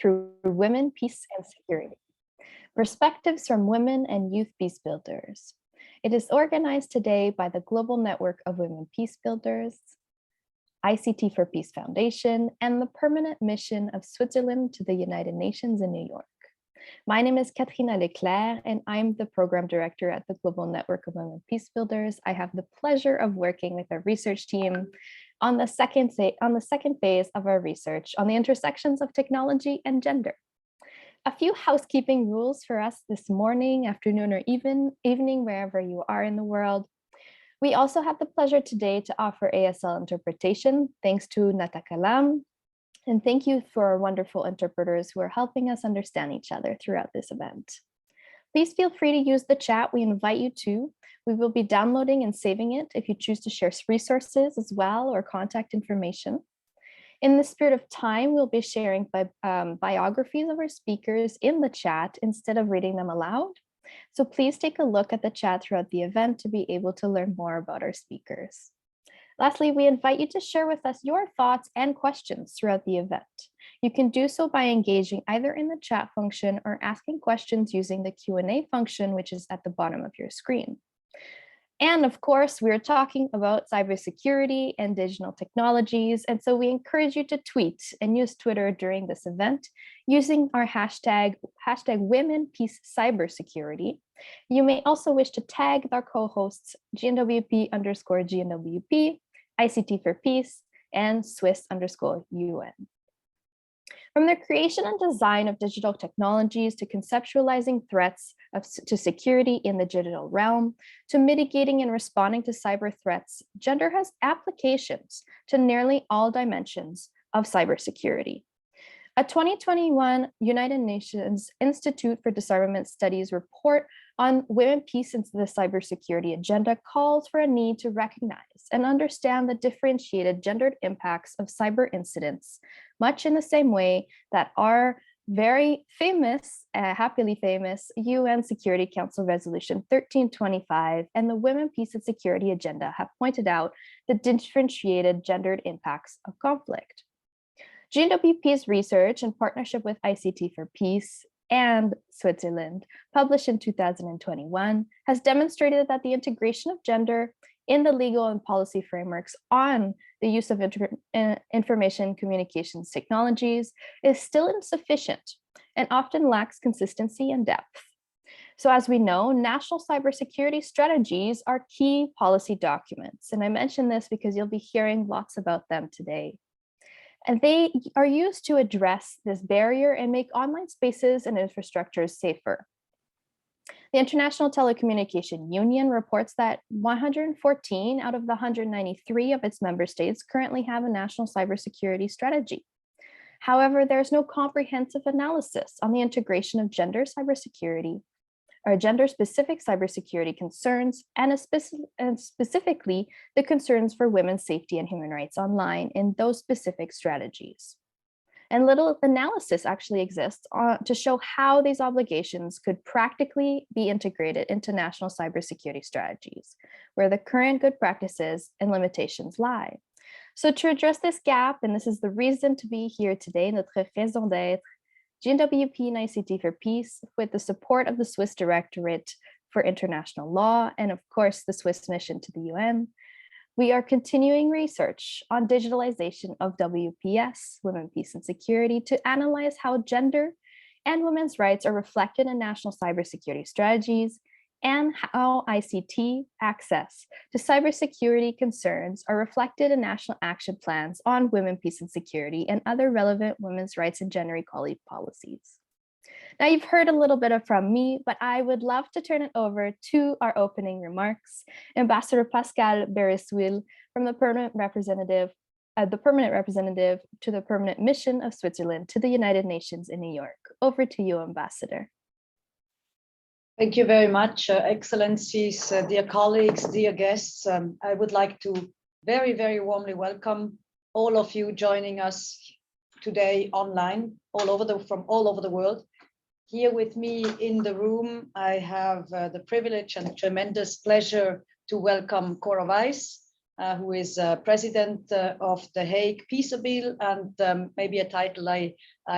through women, peace, and security. Perspectives from women and youth Peacebuilders. It is organized today by the Global Network of Women Peacebuilders, ICT4Peace Foundation, and the Permanent Mission of Switzerland to the United Nations in New York. My name is Katrina Leclerc, and I'm the Program Director at the Global Network of Women Peacebuilders. I have the pleasure of working with our research team on the second phase of our research on the intersections of technology and gender. A few housekeeping rules for us this morning, afternoon, or evening, wherever you are in the world. We also have the pleasure today to offer ASL interpretation, thanks to Natakalam. And thank you for our wonderful interpreters who are helping us understand each other throughout this event. Please feel free to use the chat. We invite you to. We will be downloading and saving it if you choose to share resources as well or contact information. In the spirit of time, we'll be sharing biographies of our speakers in the chat instead of reading them aloud. So please take a look at the chat throughout the event to be able to learn more about our speakers. Lastly, we invite you to share with us your thoughts and questions throughout the event. You can do so by engaging either in the chat function or asking questions using the Q&A function, which is at the bottom of your screen. And of course, we're talking about cybersecurity and digital technologies. And so we encourage you to tweet and use Twitter during this event using our hashtag #WomenPeaceCybersecurity. You may also wish to tag our co-hosts GNWP_GNWP, ICT4Peace, and Swiss_UN. From the creation and design of digital technologies to conceptualizing threats to security in the digital realm, to mitigating and responding to cyber threats, gender has applications to nearly all dimensions of cybersecurity. A 2021 United Nations Institute for Disarmament Studies report on women, peace, and the cybersecurity agenda calls for a need to recognize and understand the differentiated gendered impacts of cyber incidents, much in the same way that our very famous, happily famous UN Security Council Resolution 1325 and the Women, Peace, and Security agenda have pointed out the differentiated gendered impacts of conflict. GNWP's research in partnership with ICT4Peace and Switzerland, published in 2021, has demonstrated that the integration of gender in the legal and policy frameworks on the use of information communications technologies is still insufficient and often lacks consistency and depth. So as we know, national cybersecurity strategies are key policy documents. And I mention this because you'll be hearing lots about them today. And they are used to address this barrier and make online spaces and infrastructures safer. The International Telecommunication Union reports that 114 out of the 193 of its member states currently have a national cybersecurity strategy. However, there's no comprehensive analysis on the integration of gender-specific cybersecurity concerns and specifically the concerns for women's safety and human rights online in those specific strategies. And little analysis actually exists to show how these obligations could practically be integrated into national cybersecurity strategies, where the current good practices and limitations lie. So to address this gap, and this is the reason to be here today, notre raison d'être, GNWP and ICT4Peace, with the support of the Swiss Directorate for International Law and of course the Swiss mission to the UN, we are continuing research on digitalization of WPS, Women, Peace, and Security, to analyze how gender and women's rights are reflected in national cybersecurity strategies and how ICT access to cybersecurity concerns are reflected in national action plans on women, peace, and security and other relevant women's rights and gender equality policies. Now, you've heard a little bit from me, but I would love to turn it over to our opening remarks. Ambassador Pascal Bereswil from the permanent representative to the Permanent Mission of Switzerland to the United Nations in New York. Over to you, Ambassador. Thank you very much, Excellencies, dear colleagues, dear guests. I would like to very, very warmly welcome all of you joining us today online, from all over the world. Here with me in the room, I have the privilege and tremendous pleasure to welcome Cora Weiss, who is president of the Hague Peacebuilders, and maybe a title I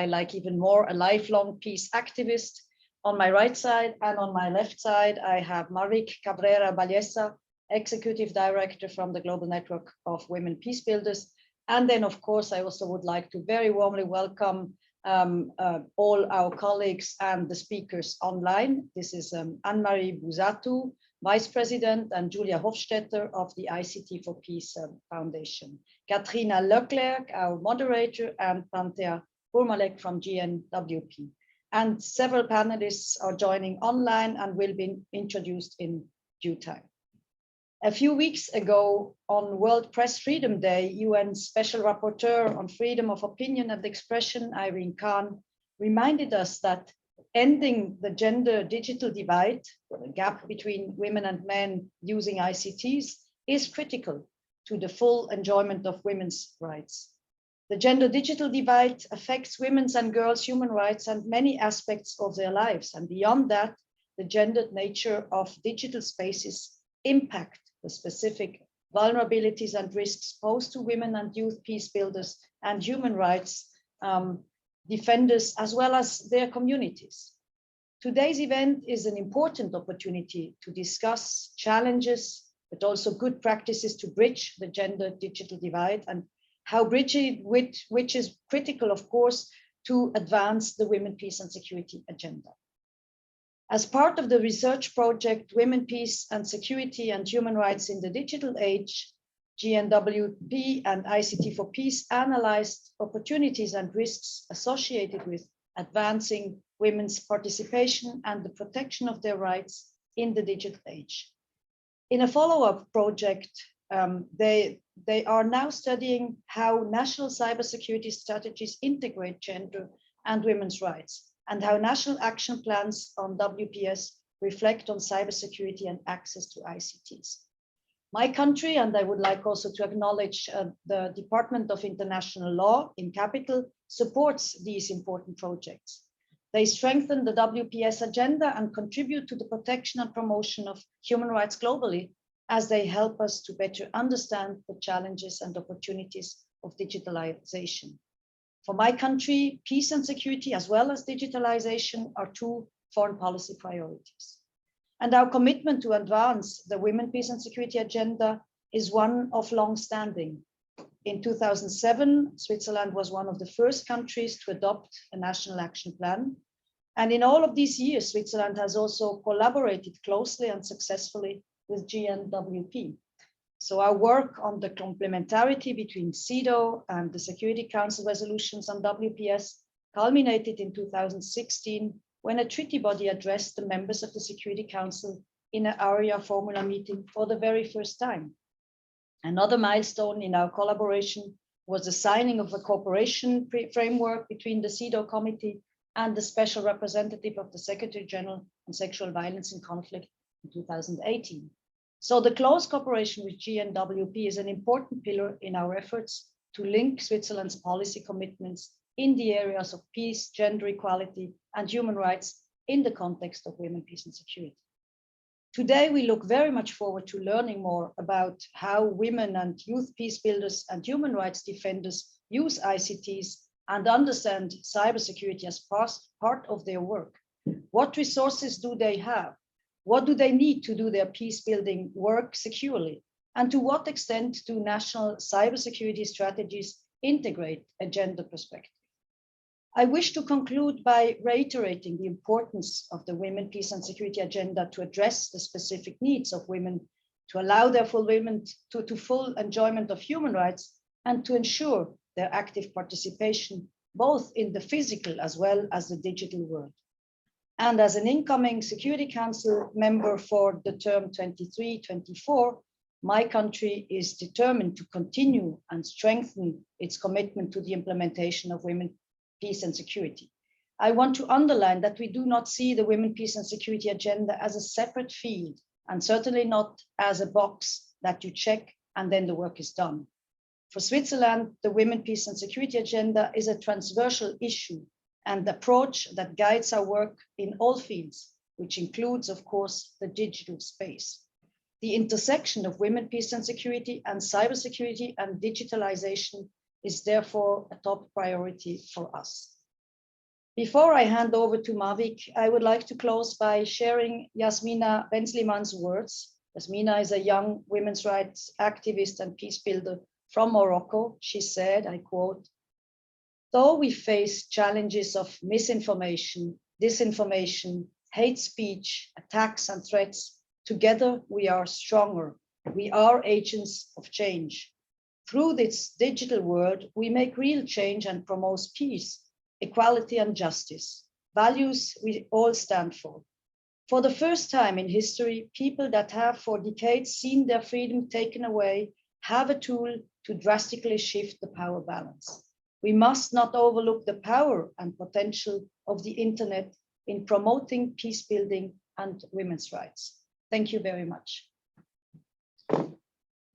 like even more, a lifelong peace activist. On my right side and on my left side, I have Marik Cabrera Ballesa, Executive Director from the Global Network of Women Peacebuilders. And then, of course, I also would like to very warmly welcome all our colleagues and the speakers online. This is Anne-Marie Buzatu, Vice President, and Julia Hofstetter of the ICT4Peace Foundation. Katrina Leclerc, our moderator, and Panthea Burmalek from GNWP. And several panelists are joining online and will be introduced in due time. A few weeks ago, on World Press Freedom Day, UN Special Rapporteur on Freedom of Opinion and Expression, Irene Khan, reminded us that ending the gender digital divide, or the gap between women and men using ICTs, is critical to the full enjoyment of women's rights. The gender digital divide affects women's and girls' human rights and many aspects of their lives. And beyond that, the gendered nature of digital spaces impact the specific vulnerabilities and risks posed to women and youth peace builders and human rights defenders, as well as their communities. Today's event is an important opportunity to discuss challenges, but also good practices to bridge the gender digital divide, and how bridging which is critical, of course, to advance the Women, Peace and Security agenda. As part of the research project, Women, Peace and Security and Human Rights in the Digital Age, GNWP and ICT4Peace analyzed opportunities and risks associated with advancing women's participation and the protection of their rights in the digital age. In a follow-up project, they are now studying how national cybersecurity strategies integrate gender and women's rights, and how national action plans on WPS reflect on cybersecurity and access to ICTs. My country, and I would like also to acknowledge the Department of International Law in Capital, supports these important projects. They strengthen the WPS agenda and contribute to the protection and promotion of human rights globally, as they help us to better understand the challenges and opportunities of digitalization. For my country, peace and security, as well as digitalization, are two foreign policy priorities. And our commitment to advance the Women, Peace and Security agenda is one of long standing. In 2007, Switzerland was one of the first countries to adopt a national action plan. And in all of these years, Switzerland has also collaborated closely and successfully with GNWP. So our work on the complementarity between CEDAW and the Security Council resolutions on WPS culminated in 2016, when a treaty body addressed the members of the Security Council in an ARIA formula meeting for the very first time. Another milestone in our collaboration was the signing of a cooperation framework between the CEDAW committee and the special representative of the Secretary General on Sexual Violence in Conflict in 2018. So the close cooperation with GNWP is an important pillar in our efforts to link Switzerland's policy commitments in the areas of peace, gender equality, and human rights in the context of women, peace, and security. Today, we look very much forward to learning more about how women and youth peace builders and human rights defenders use ICTs and understand cybersecurity as part of their work. What resources do they have? What do they need to do their peace building work securely? And to what extent do national cybersecurity strategies integrate a gender perspective? I wish to conclude by reiterating the importance of the Women, Peace and Security agenda to address the specific needs of women, to allow their fulfillment to full enjoyment of human rights, and to ensure their active participation, both in the physical as well as the digital world. And as an incoming Security Council member for the term 23-24, my country is determined to continue and strengthen its commitment to the implementation of women, peace and security. I want to underline that we do not see the Women, Peace and Security agenda as a separate field, and certainly not as a box that you check and then the work is done. For Switzerland, the Women, Peace and Security agenda is a transversal issue and approach that guides our work in all fields, which includes, of course, the digital space. The intersection of women, peace and security, and cybersecurity and digitalization is therefore a top priority for us. Before I hand over to Mavic, I would like to close by sharing Yasmina Benzliman's words. Yasmina is a young women's rights activist and peace builder from Morocco. She said, I quote, "Though we face challenges of misinformation, disinformation, hate speech, attacks and threats, together we are stronger. We are agents of change. Through this digital world, we make real change and promote peace, equality and justice, values we all stand for. For the first time in history, people that have for decades seen their freedom taken away have a tool to drastically shift the power balance. We must not overlook the power and potential of the internet in promoting peace building and women's rights." Thank you very much.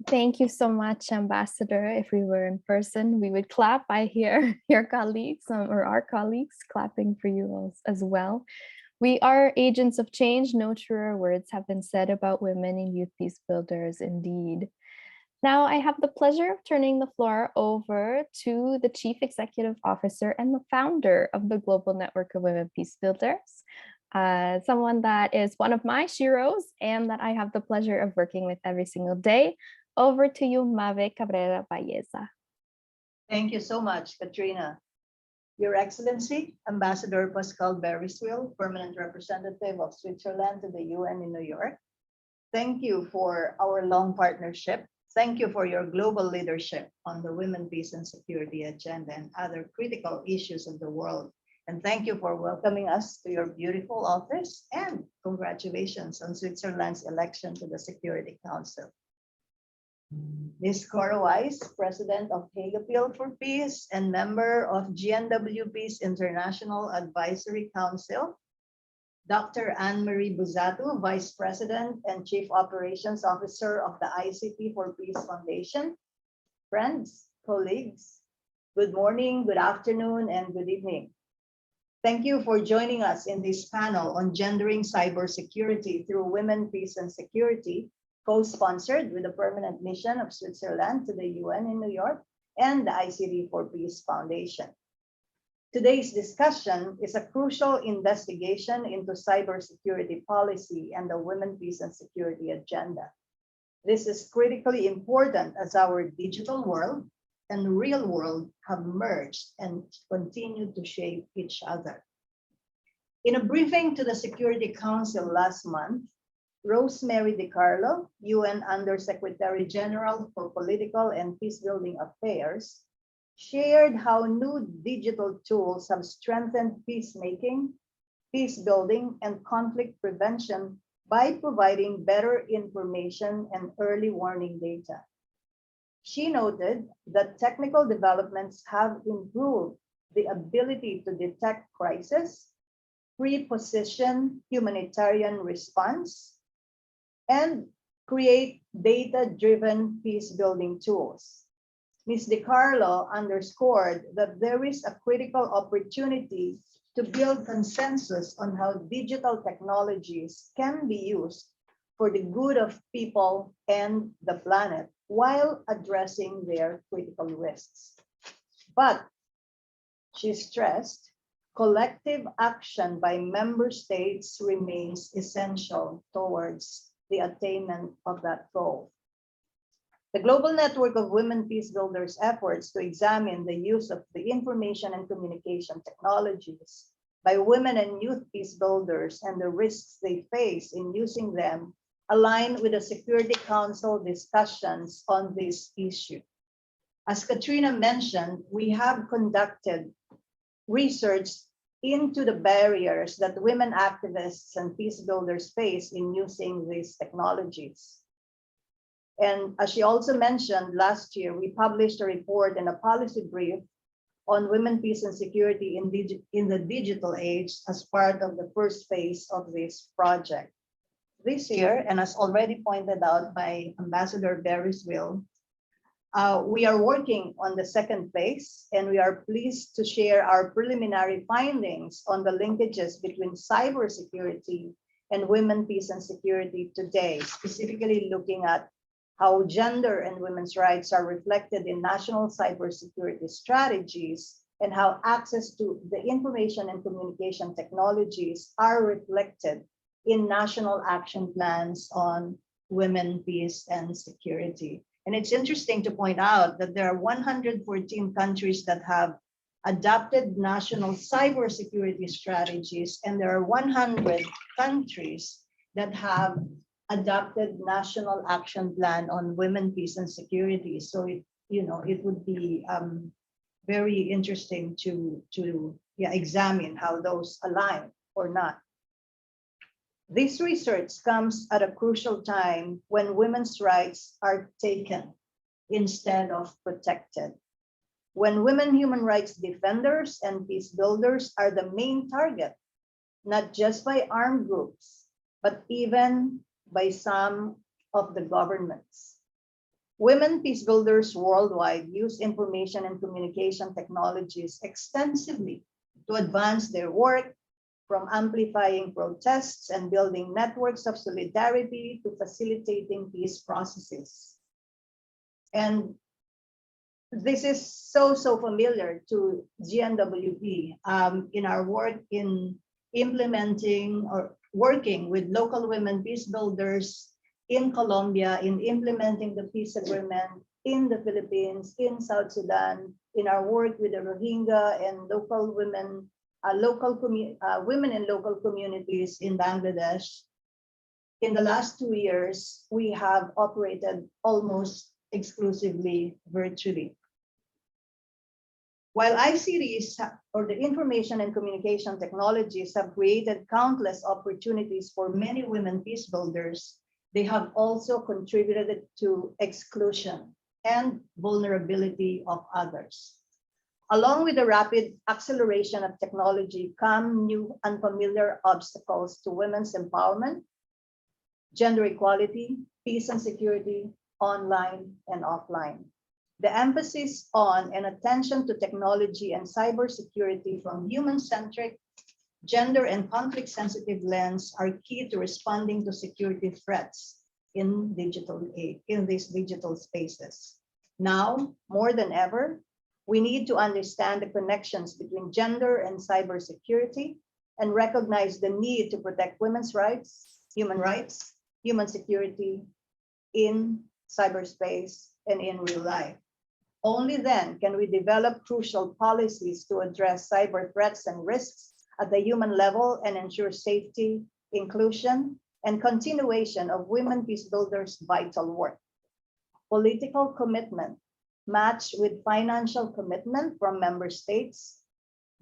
Thank you so much, Ambassador. If we were in person, we would clap. I hear your colleagues or our colleagues clapping for you as well. We are agents of change. No truer words have been said about women in youth peace builders, indeed. Now I have the pleasure of turning the floor over to the Chief Executive Officer and the founder of the Global Network of Women Peace Builders, someone that is one of my sheroes and that I have the pleasure of working with every single day. Over to you, Mavic Cabrera Baeza. Thank you so much, Katrina. Your Excellency, Ambassador Pascal Beriswil, Permanent Representative of Switzerland to the UN in New York. Thank you for our long partnership. Thank you for your global leadership on the women, peace and security agenda and other critical issues of the world. And thank you for welcoming us to your beautiful office, and congratulations on Switzerland's election to the Security Council. Ms. Cora Weiss, President of Peacebuilders and member of GNWP's International Advisory Council. Dr. Anne-Marie Buzzatu, Vice President and Chief Operations Officer of the ICT4Peace Foundation. Friends, colleagues, good morning, good afternoon, and good evening. Thank you for joining us in this panel on gendering cybersecurity through women, peace, and security, co-sponsored with the Permanent Mission of Switzerland to the UN in New York and the ICT4Peace Foundation. Today's discussion is a crucial investigation into cybersecurity policy and the women, peace, and security agenda. This is critically important as our digital world and real world have merged and continue to shape each other. In a briefing to the Security Council last month, Rosemary DiCarlo, UN Undersecretary General for Political and Peacebuilding Affairs, shared how new digital tools have strengthened peacemaking, peace building, and conflict prevention by providing better information and early warning data. She noted that technical developments have improved the ability to detect crisis, pre-position humanitarian response, and create data-driven peace-building tools. Ms. DiCarlo underscored that there is a critical opportunity to build consensus on how digital technologies can be used for the good of people and the planet while addressing their critical risks. But she stressed, collective action by member states remains essential towards the attainment of that goal. The Global Network of Women Peace Builders efforts to examine the use of the information and communication technologies by women and youth peace builders and the risks they face in using them align with the Security Council discussions on this issue. As Katrina mentioned, we have conducted research into the barriers that women activists and peace builders face in using these technologies. And as she also mentioned, last year, we published a report and a policy brief on women, peace, and security in the digital age as part of the first phase of this project. This year, and as already pointed out by Ambassador Beriswil, we are working on the second phase, and we are pleased to share our preliminary findings on the linkages between cybersecurity and women, peace, and security today, specifically looking at how gender and women's rights are reflected in national cybersecurity strategies and how access to the information and communication technologies are reflected in national action plans on women, peace, and security. And it's interesting to point out that there are 114 countries that have adopted national cybersecurity strategies, and there are 100 countries that have adopted national action plan on women, peace, and security. So it would be very interesting to examine how those align or not. This research comes at a crucial time when women's rights are taken instead of protected. When women human rights defenders and peace builders are the main target, not just by armed groups, but even by some of the governments. Women peace builders worldwide use information and communication technologies extensively to advance their work, from amplifying protests and building networks of solidarity to facilitating peace processes. And this is so familiar to GNWP in our work in implementing or working with local women peace builders in Colombia, in implementing the peace agreement in the Philippines, in South Sudan, in our work with the Rohingya and local women, women in local communities in Bangladesh. In the last 2 years, we have operated almost exclusively virtually. While ICTs, or the information and communication technologies, have created countless opportunities for many women peace builders, they have also contributed to exclusion and vulnerability of others. Along with the rapid acceleration of technology come new unfamiliar obstacles to women's empowerment, gender equality, peace and security, online and offline. The emphasis on and attention to technology and cybersecurity from human-centric, gender and conflict-sensitive lens are key to responding to security threats in these digital spaces. Now, more than ever, we need to understand the connections between gender and cybersecurity and recognize the need to protect women's rights, human security in cyberspace and in real life. Only then can we develop crucial policies to address cyber threats and risks at the human level and ensure safety, inclusion, and continuation of women peace builders' vital work. Political commitment matched with financial commitment from member states,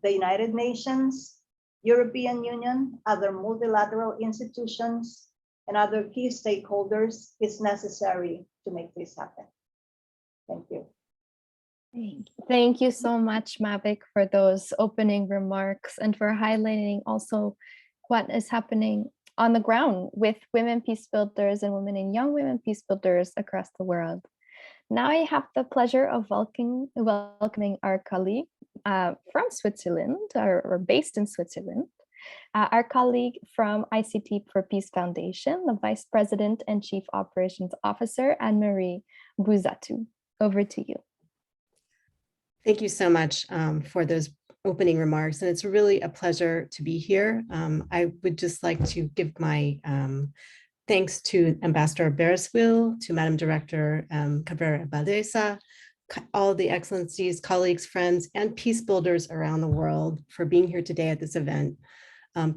the United Nations, European Union, other multilateral institutions, and other key stakeholders is necessary to make this happen. Thank you. Thank you so much, Mavic, for those opening remarks and for highlighting also what is happening on the ground with women peace builders and women and young women peace builders across the world. Now I have the pleasure of welcoming our colleague from Switzerland, or based in Switzerland, our colleague from ICT4Peace Foundation, the Vice President and Chief Operations Officer, Anne-Marie Buzatu. Over to you. Thank you so much for those opening remarks, and it's really a pleasure to be here. I would just like to give my thanks to Ambassador Bereswil, to Madam Director Cabrera Valdesa, all the excellencies, colleagues, friends, and peace builders around the world for being here today at this event.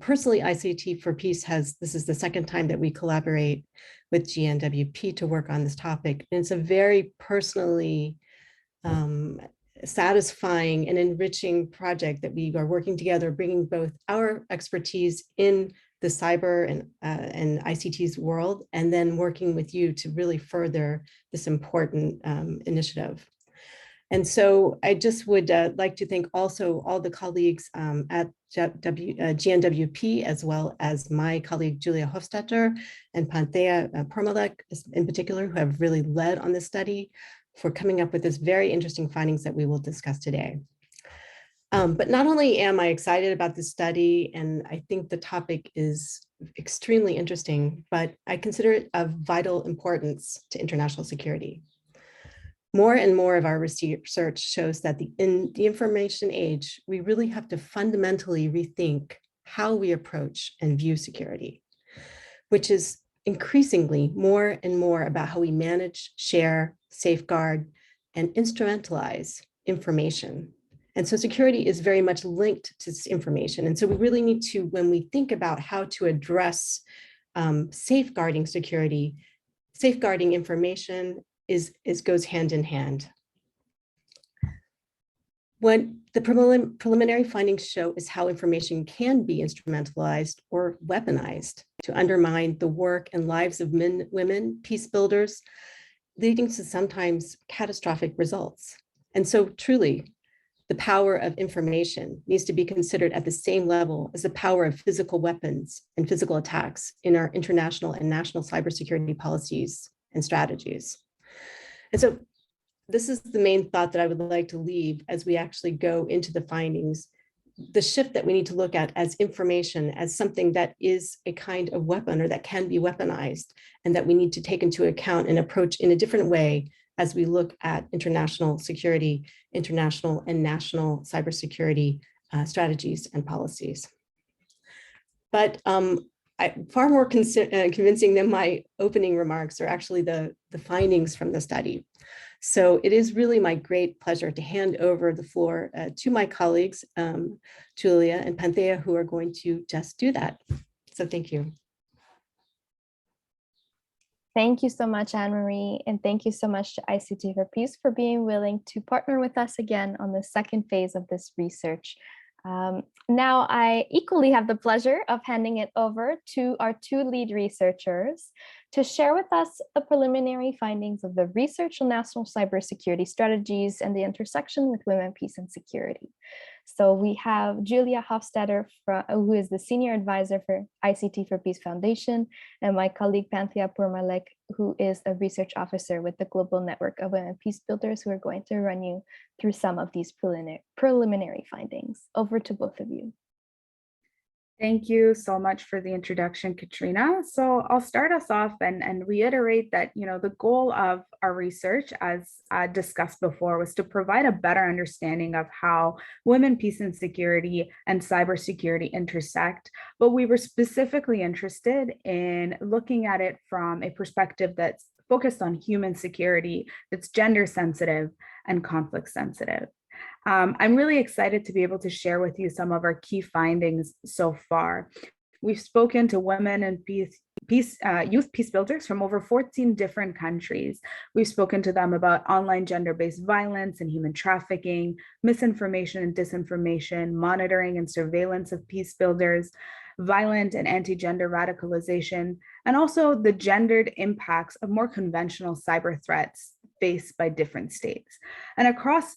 Personally, ICT4Peace this is the second time that we collaborate with GNWP to work on this topic. And it's a very personally satisfying and enriching project that we are working together, bringing both our expertise in the cyber and ICT's world, and then working with you to really further this important initiative. And so I just would like to thank also all the colleagues at GNWP, as well as my colleague Julia Hofstetter and Panthea Permalek in particular, who have really led on this study, for coming up with this very interesting findings that we will discuss today. But not only am I excited about this study, and I think the topic is extremely interesting, but I consider it of vital importance to international security. More and more of our research shows that in the information age, we really have to fundamentally rethink how we approach and view security, which is increasingly more and more about how we manage, share, safeguard, and instrumentalize information. And so security is very much linked to this information. And so we really need to, when we think about how to address safeguarding security, safeguarding information goes hand in hand. What the preliminary findings show is how information can be instrumentalized or weaponized to undermine the work and lives of men, women, peace builders, leading to sometimes catastrophic results. And so truly, the power of information needs to be considered at the same level as the power of physical weapons and physical attacks in our international and national cybersecurity policies and strategies. And so this is the main thought that I would like to leave as we actually go into the findings. The shift that we need to look at as information as something that is a kind of weapon or that can be weaponized, and that we need to take into account and approach in a different way as we look at international security, international and national cybersecurity strategies and policies. But far more convincing than my opening remarks are actually the findings from the study. So it is really my great pleasure to hand over the floor to my colleagues, Julia and Panthea, who are going to just do that. So thank you. Thank you so much, Anne-Marie, and thank you so much to ICT4Peace for being willing to partner with us again on the second phase of this research. Now I equally have the pleasure of handing it over to our two lead researchers to share with us the preliminary findings of the research on national cybersecurity strategies and the intersection with women, peace, and security. So we have Julia Hofstadter, who is the Senior Advisor for ICT4Peace Foundation, and my colleague Panthea Purmalek, who is a Research Officer with the Global Network of Women Peacebuilders, who are going to run you through some of these preliminary findings. Over to both of you. Thank you so much for the introduction, Katrina. So I'll start us off and reiterate that, the goal of our research, as discussed before, was to provide a better understanding of how women, peace, and security and cybersecurity intersect. But we were specifically interested in looking at it from a perspective that's focused on human security, that's gender sensitive and conflict sensitive. I'm really excited to be able to share with you some of our key findings so far. We've spoken to women and youth peace builders from over 14 different countries. We've spoken to them about online gender-based violence and human trafficking, misinformation and disinformation, monitoring and surveillance of peace builders, violent and anti-gender radicalization, and also the gendered impacts of more conventional cyber threats faced by different states. And across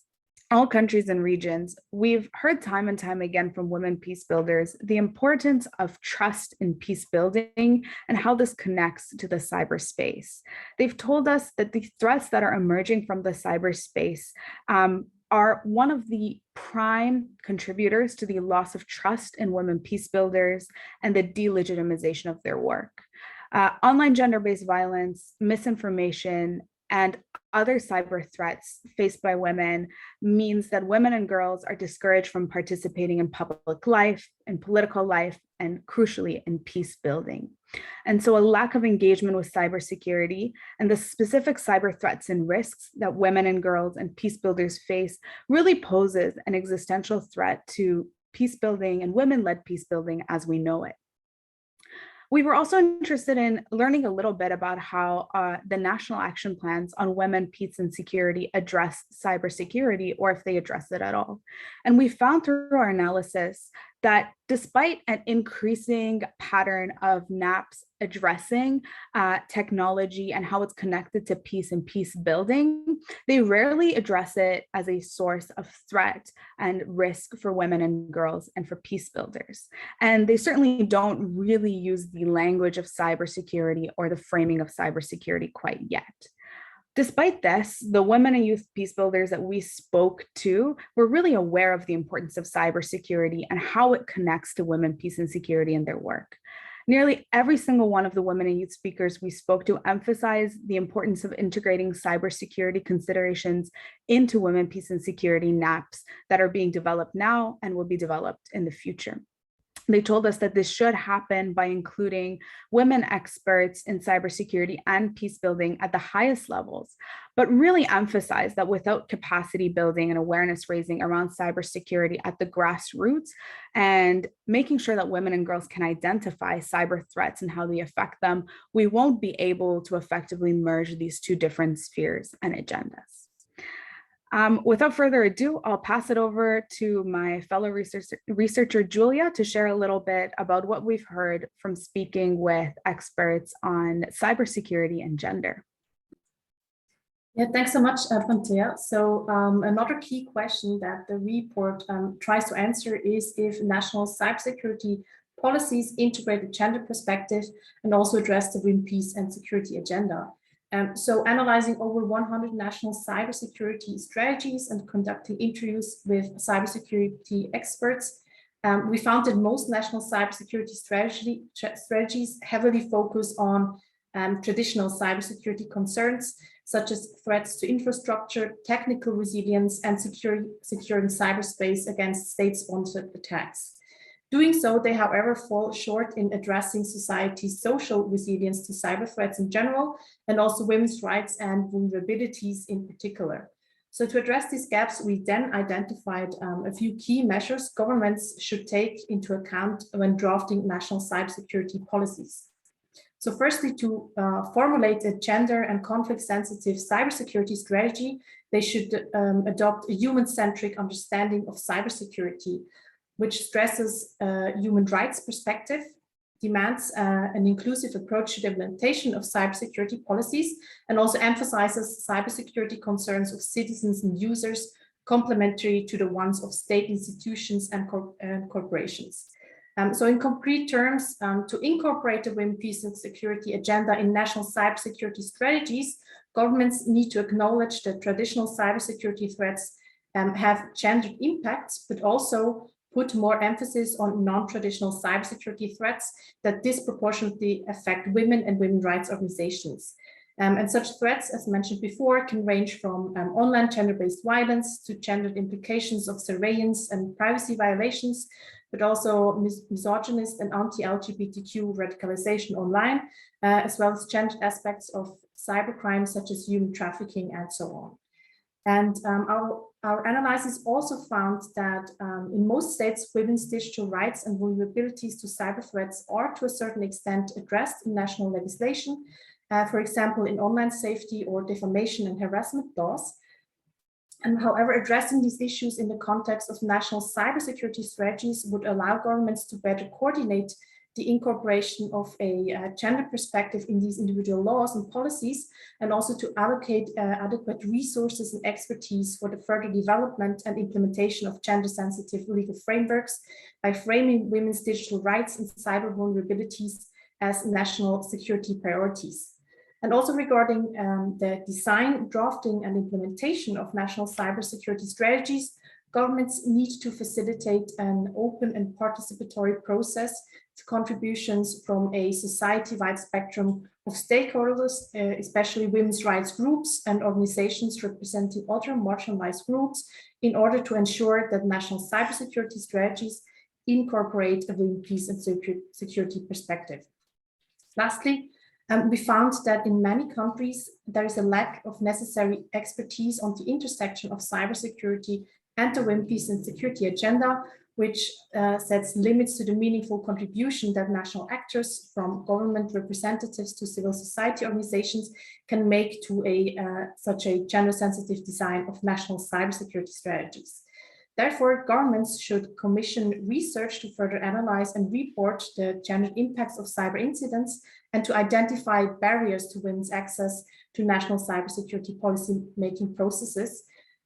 all countries and regions, we've heard time and time again from women peace builders the importance of trust in peace building and how this connects to the cyberspace. They've told us that the threats that are emerging from the cyberspace are one of the prime contributors to the loss of trust in women peace builders and the delegitimization of their work. Online gender-based violence, misinformation, and other cyber threats faced by women means that women and girls are discouraged from participating in public life, in political life, and crucially in peace building. And so a lack of engagement with cybersecurity and the specific cyber threats and risks that women and girls and peace builders face really poses an existential threat to peace building and women-led peace building as we know it. We were also interested in learning a little bit about how the national action plans on women, peace, and security address cybersecurity, or if they address it at all. And we found through our analysis that despite an increasing pattern of NAPs addressing technology and how it's connected to peace and peace building, they rarely address it as a source of threat and risk for women and girls and for peace builders. And they certainly don't really use the language of cybersecurity or the framing of cybersecurity quite yet. Despite this, the women and youth peace builders that we spoke to were really aware of the importance of cybersecurity and how it connects to women, peace, and security in their work. Nearly every single one of the women and youth speakers we spoke to emphasized the importance of integrating cybersecurity considerations into women, peace, and security NAPs that are being developed now and will be developed in the future. They told us that this should happen by including women experts in cybersecurity and peace building at the highest levels, but really emphasize that without capacity building and awareness raising around cybersecurity at the grassroots and making sure that women and girls can identify cyber threats and how they affect them, we won't be able to effectively merge these two different spheres and agendas. Without further ado, I'll pass it over to my fellow researcher, Julia, to share a little bit about what we've heard from speaking with experts on cybersecurity and gender. Yeah, thanks so much, Pantea. So another key question that the report tries to answer is if national cybersecurity policies integrate the gender perspective and also address the women, peace, and security agenda. So analyzing over 100 national cybersecurity strategies and conducting interviews with cybersecurity experts, we found that most national cybersecurity strategies heavily focus on traditional cybersecurity concerns, such as threats to infrastructure, technical resilience, and securing cyberspace against state-sponsored attacks. Doing so, they, however, fall short in addressing society's social resilience to cyber threats in general, and also women's rights and vulnerabilities in particular. So to address these gaps, we then identified a few key measures governments should take into account when drafting national cybersecurity policies. So firstly, to formulate a gender and conflict-sensitive cybersecurity strategy, they should adopt a human-centric understanding of cybersecurity, which stresses human rights perspective, demands an inclusive approach to the implementation of cybersecurity policies, and also emphasizes cybersecurity concerns of citizens and users, complementary to the ones of state institutions and corporations. So in concrete terms, to incorporate the women, peace, and security agenda in national cybersecurity strategies, governments need to acknowledge that traditional cybersecurity threats have gendered impacts, but also put more emphasis on non-traditional cybersecurity threats that disproportionately affect women and women's rights organizations. And such threats, as mentioned before, can range from online gender-based violence to gendered implications of surveillance and privacy violations, but also misogynist and anti-LGBTQ radicalization online, as well as gendered aspects of cybercrime such as human trafficking and so on. And our analysis also found that in most states, women's digital rights and vulnerabilities to cyber threats are to a certain extent addressed in national legislation, for example, in online safety or defamation and harassment laws. And however, addressing these issues in the context of national cybersecurity strategies would allow governments to better coordinate the incorporation of a gender perspective in these individual laws and policies, and also to allocate adequate resources and expertise for the further development and implementation of gender-sensitive legal frameworks by framing women's digital rights and cyber vulnerabilities as national security priorities. And also regarding the design, drafting, and implementation of national cybersecurity strategies, governments need to facilitate an open and participatory process to contributions from a society-wide spectrum of stakeholders, especially women's rights groups and organizations representing other marginalized groups, in order to ensure that national cybersecurity strategies incorporate a women, peace, and security perspective. Lastly, we found that in many countries, there is a lack of necessary expertise on the intersection of cybersecurity and the women, peace, and security agenda, which sets limits to the meaningful contribution that national actors, from government representatives to civil society organizations, can make to such a gender-sensitive design of national cybersecurity strategies. Therefore, governments should commission research to further analyze and report the gender impacts of cyber incidents and to identify barriers to women's access to national cybersecurity policy-making processes.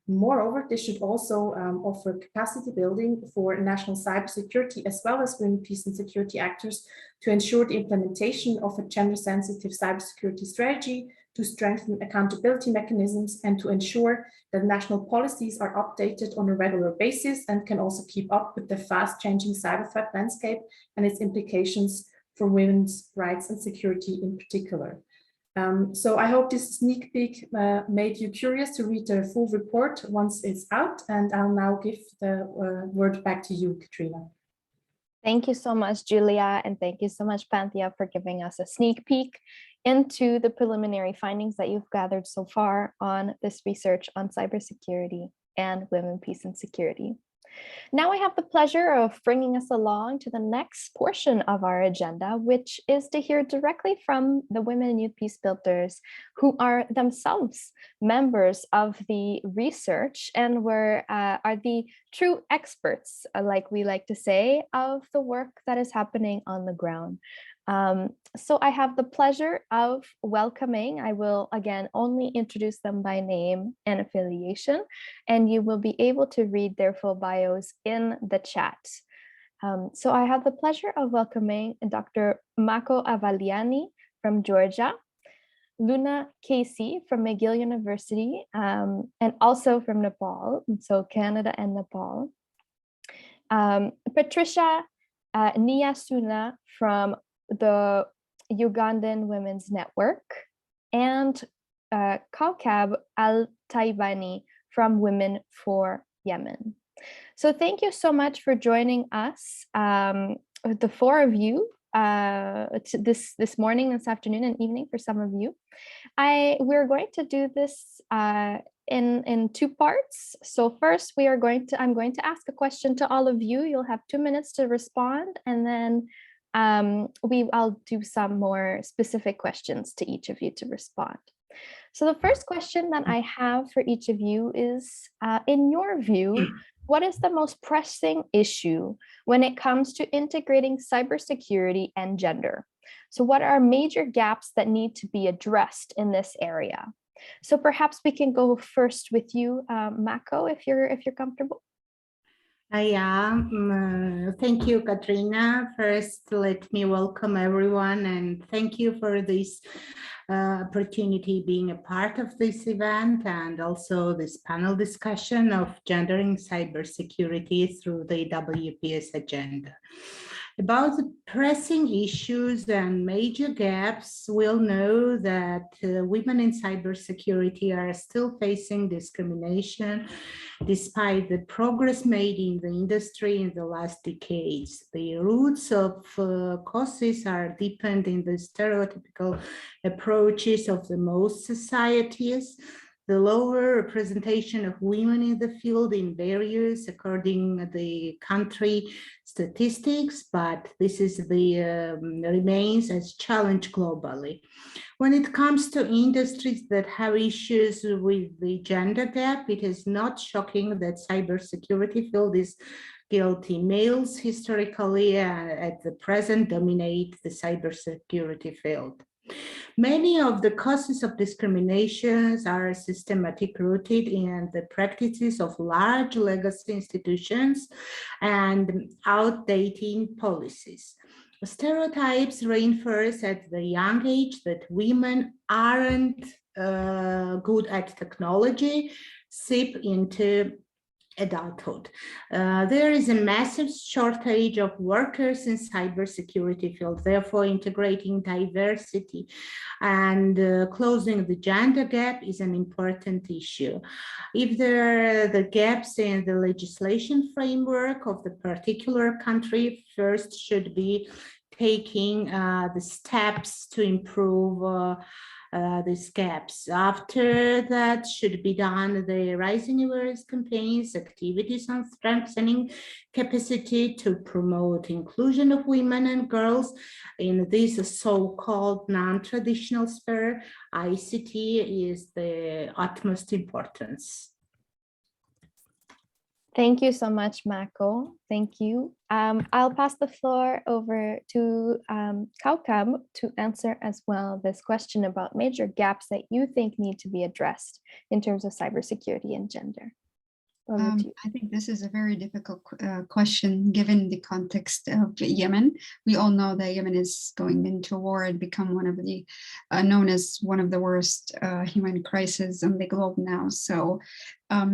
Moreover, they should also offer capacity building for national cybersecurity as well as women, peace, and security actors to ensure the implementation of a gender-sensitive cybersecurity strategy, to strengthen accountability mechanisms, and to ensure that national policies are updated on a regular basis and can also keep up with the fast-changing cyber threat landscape and its implications for women's rights and security in particular. So I hope this sneak peek made you curious to read the full report once it's out, and I'll now give the word back to you, Katrina. Thank you so much, Julia, and thank you so much, Panthea, for giving us a sneak peek into the preliminary findings that you've gathered so far on this research on cybersecurity and women, peace, and security. Now I have the pleasure of bringing us along to the next portion of our agenda, which is to hear directly from the Women and Youth Peacebuilders, who are themselves members of the research and are the true experts, like we like to say, of the work that is happening on the ground. So I have the pleasure of welcoming, I will again only introduce them by name and affiliation, and you will be able to read their full bios in the chat. So I have the pleasure of welcoming Dr. Mako Avaliani from Georgia, Luna Casey from McGill University, and also from Nepal, so Canada and Nepal, Patricia Niyasuna from the Ugandan Women's Network, and Kaukab Al-Taibani from Women for Yemen. So thank you so much for joining us, the four of you, this morning, this afternoon, and evening for some of you. We're going to do this in two parts. So first, I'm going to ask a question to all of you. You'll have 2 minutes to respond, and then I'll do some more specific questions to each of you to respond. So the first question that I have for each of you is, in your view, what is the most pressing issue when it comes to integrating cybersecurity and gender? So what are major gaps that need to be addressed in this area? So perhaps we can go first with you, Mako, if you're comfortable. I am. Thank you, Katrina. First, let me welcome everyone and thank you for this opportunity being a part of this event and also this panel discussion of gendering cybersecurity through the WPS agenda. About the pressing issues and major gaps, we'll know that women in cybersecurity are still facing discrimination despite the progress made in the industry in the last decades. The roots of causes are deepened in the stereotypical approaches of the most societies, the lower representation of women in the field in various, according to the country statistics, but this is remains as challenge globally. When it comes to industries that have issues with the gender gap, it is not shocking that cybersecurity field is guilty. Males historically at the present dominate the cybersecurity field. Many of the causes of discriminations are systematic rooted in the practices of large legacy institutions and outdated policies. Stereotypes reinforce at the young age that women aren't good at technology, seep into adulthood. There is a massive shortage of workers in cybersecurity field, therefore integrating diversity and closing the gender gap is an important issue. If there are the gaps in the legislation framework of the particular country, first should be taking the steps to improve these gaps. After that should be done the Rising Awareness campaigns, activities on strengthening capacity to promote inclusion of women and girls in this so-called non-traditional sphere. ICT is the utmost importance. Thank you so much, Mako. Thank you. I'll pass the floor over to Kaukab to answer as well this question about major gaps that you think need to be addressed in terms of cybersecurity and gender. I think this is a very difficult question given the context of Yemen. We all know that Yemen is going into war and become one of the known as one of the worst human crises on the globe now. So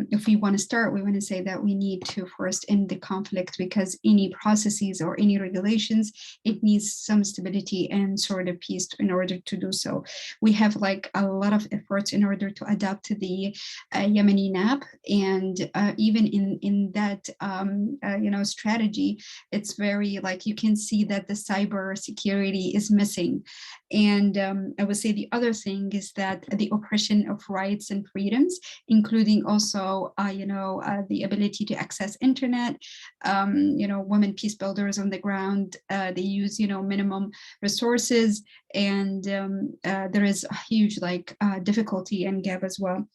if we want to start, we want to say that we need to first end the conflict, because any processes or any regulations, it needs some stability and sort of peace in order to do so. We have like a lot of efforts in order to adapt to the Yemeni NAP, and even in that strategy, it's very like you can see that the cyber security is missing. And I would say the other thing is that the oppression of rights and freedoms, including also the ability to access internet. Women peace builders on the ground, they use minimum resources, and there is a huge difficulty and gap as well.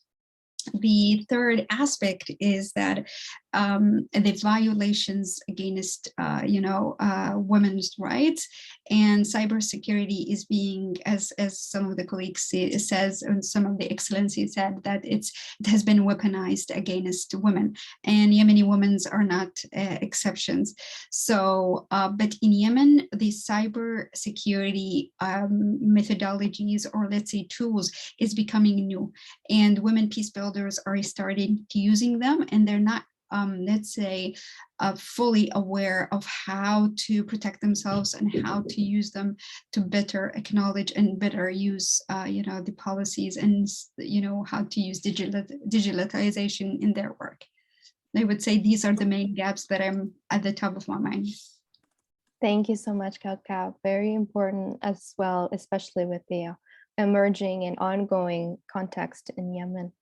The third aspect is that the violations against women's rights and cybersecurity is being, as some of the colleagues says, and some of the excellencies said, that it has been weaponized against women, and Yemeni women are not exceptions. So, but in Yemen, the cybersecurity methodologies, or let's say tools, is becoming new, and women peace builders are starting to using them, and they're not let's say fully aware of how to protect themselves and how to use them to better acknowledge and better use the policies, and how to use digitalization in their work. I would say these are the main gaps that I'm at the top of my mind. Thank you so much, Kaukab. Very important as well, especially with the emerging and ongoing context in Yemen.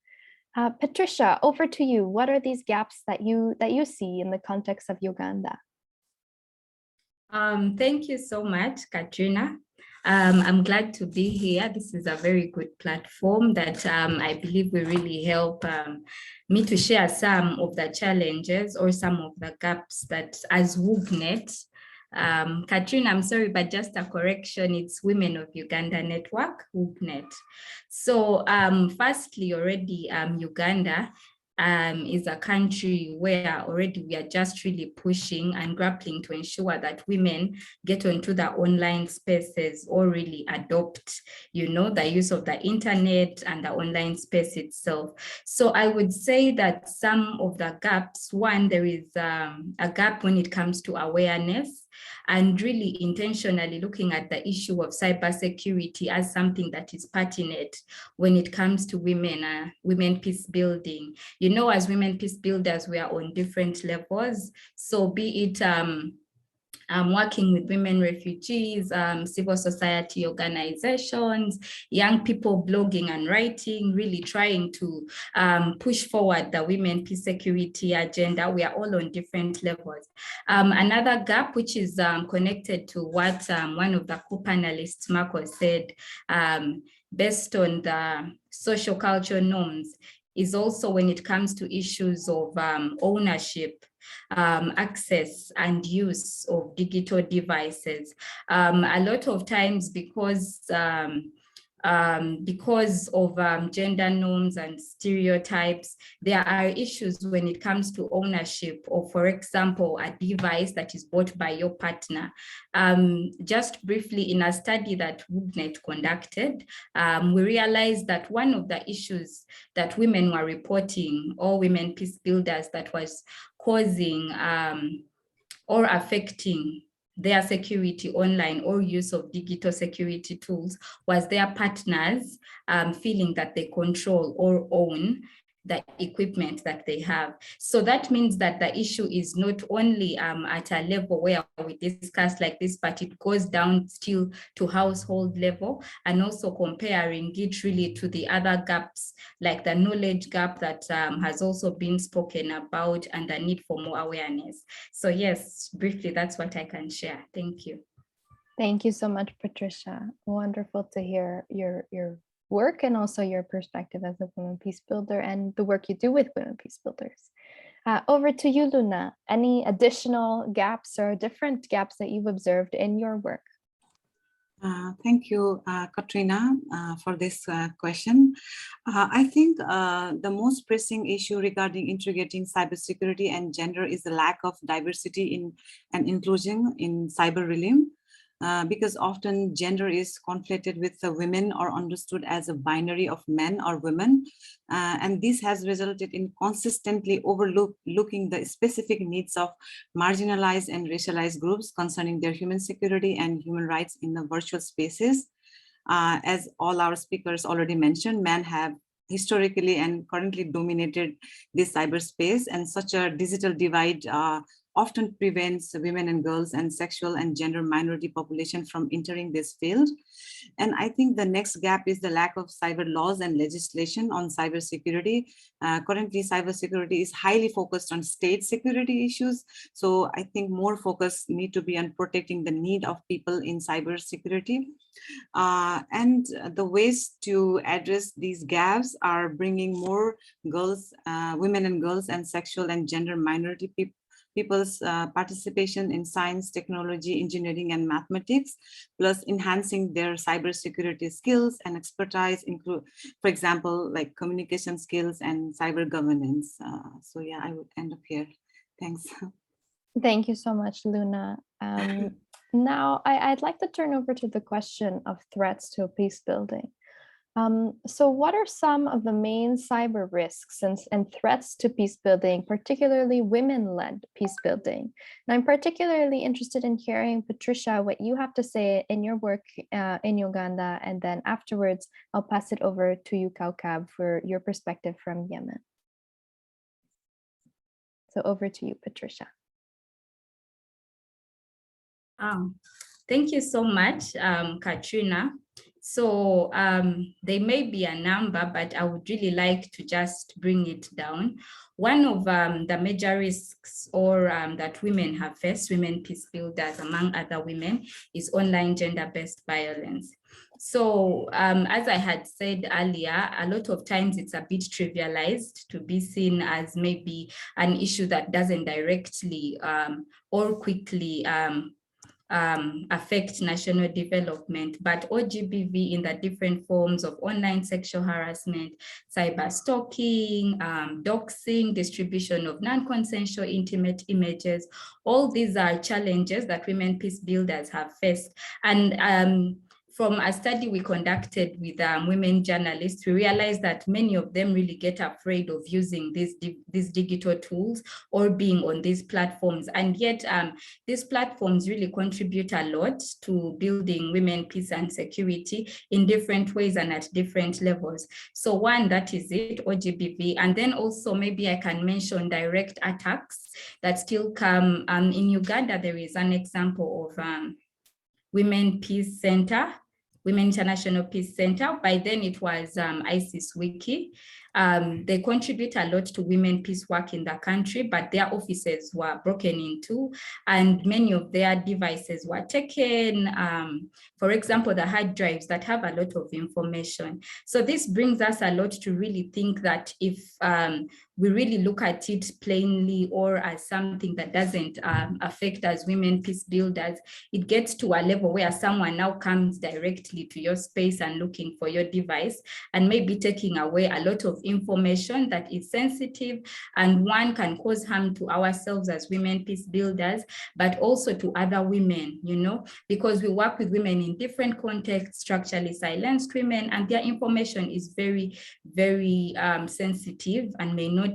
Patricia, over to you. What are these gaps that you see in the context of Uganda? Thank you so much, Katrina. I'm glad to be here. This is a very good platform that I believe will really help me to share some of the challenges or some of the gaps that as WUGNET, Katrina, I'm sorry, but just a correction, it's Women of Uganda Network, WUGNET. So firstly, already Uganda is a country where already we are just really pushing and grappling to ensure that women get onto the online spaces or really adopt, the use of the internet and the online space itself. So I would say that some of the gaps, one, there is a gap when it comes to awareness, and really intentionally looking at the issue of cybersecurity as something that is pertinent when it comes to women peace building. As women peace builders, we are on different levels. So be it working with women refugees, civil society organizations, young people blogging and writing, really trying to push forward the women peace security agenda. We are all on different levels. Another gap, which is connected to what one of the co-panelists, Marco, said, based on the social cultural norms, is also when it comes to issues of ownership, access and use of digital devices. A lot of times because of gender norms and stereotypes, there are issues when it comes to ownership of, for example, a device that is bought by your partner. Just briefly, in a study that WUGNET conducted, we realized that one of the issues that women were reporting, or women peace builders, that was causing or affecting their security online or use of digital security tools, was their partners feeling that they control or own the equipment that they have. So that means that the issue is not only at a level where we discuss like this, but it goes down still to household level, and also comparing it really to the other gaps, like the knowledge gap that has also been spoken about, and the need for more awareness. So yes, briefly, that's what I can share. Thank you. Thank you so much, Patricia. Wonderful to hear your work and also your perspective as a women peace builder and the work you do with women peace builders. Over to you, Luna. Any additional gaps or different gaps that you've observed in your work? Thank you, Katrina, for this question. I think the most pressing issue regarding integrating cybersecurity and gender is the lack of diversity and inclusion in cyber realm. because often gender is conflated with the women or understood as a binary of men or women. And this has resulted in consistently overlooking the specific needs of marginalized and racialized groups concerning their human security and human rights in the virtual spaces. As all our speakers already mentioned, men have historically and currently dominated this cyberspace, and such a digital divide often prevents women and girls and sexual and gender minority population from entering this field. And I think the next gap is the lack of cyber laws and legislation on cybersecurity. Currently, cybersecurity is highly focused on state security issues. So I think more focus need to be on protecting the need of people in cybersecurity. And the ways to address these gaps are bringing more girls, women and girls and sexual and gender minority people's participation in science, technology, engineering, and mathematics, plus enhancing their cybersecurity skills and expertise, include, for example, like communication skills and cyber governance. So yeah, I would end up here. Thanks. Thank you so much, Luna. Now, I'd like to turn over to the question of threats to peace building. So what are some of the main cyber risks and threats to peace building, particularly women-led peace building? And I'm particularly interested in hearing, Patricia, what you have to say in your work in Uganda, and then afterwards, I'll pass it over to you, Kaukab, for your perspective from Yemen. So over to you, Patricia. Thank you so much, Katrina. So there may be a number, but I would really like to just bring it down. One of the major risks that women have faced, women peace builders among other women, is online gender-based violence. So as I had said earlier, a lot of times it's a bit trivialized to be seen as maybe an issue that doesn't directly or quickly affect national development, but OGBV in the different forms of online sexual harassment, cyber stalking, doxing, distribution of non-consensual intimate images, all these are challenges that women peace builders have faced. And from a study we conducted with women journalists, we realized that many of them really get afraid of using these digital tools or being on these platforms. And yet these platforms really contribute a lot to building women peace and security in different ways and at different levels. So one, that is it, OGBV. And then also maybe I can mention direct attacks that still come. In Uganda, there is an example of Women Peace Center, Women International Peace Center. By then it was ISIS Wiki. They contribute a lot to women peace work in the country, but their offices were broken into and many of their devices were taken. For example, the hard drives that have a lot of information. So this brings us a lot to really think that if we really look at it plainly or as something that doesn't affect us women peace builders, it gets to a level where someone now comes directly to your space and looking for your device and maybe taking away a lot of information that is sensitive, and one can cause harm to ourselves as women peace builders, but also to other women, you know, because we work with women in different contexts, structurally silenced women, and their information is very, very sensitive and may not,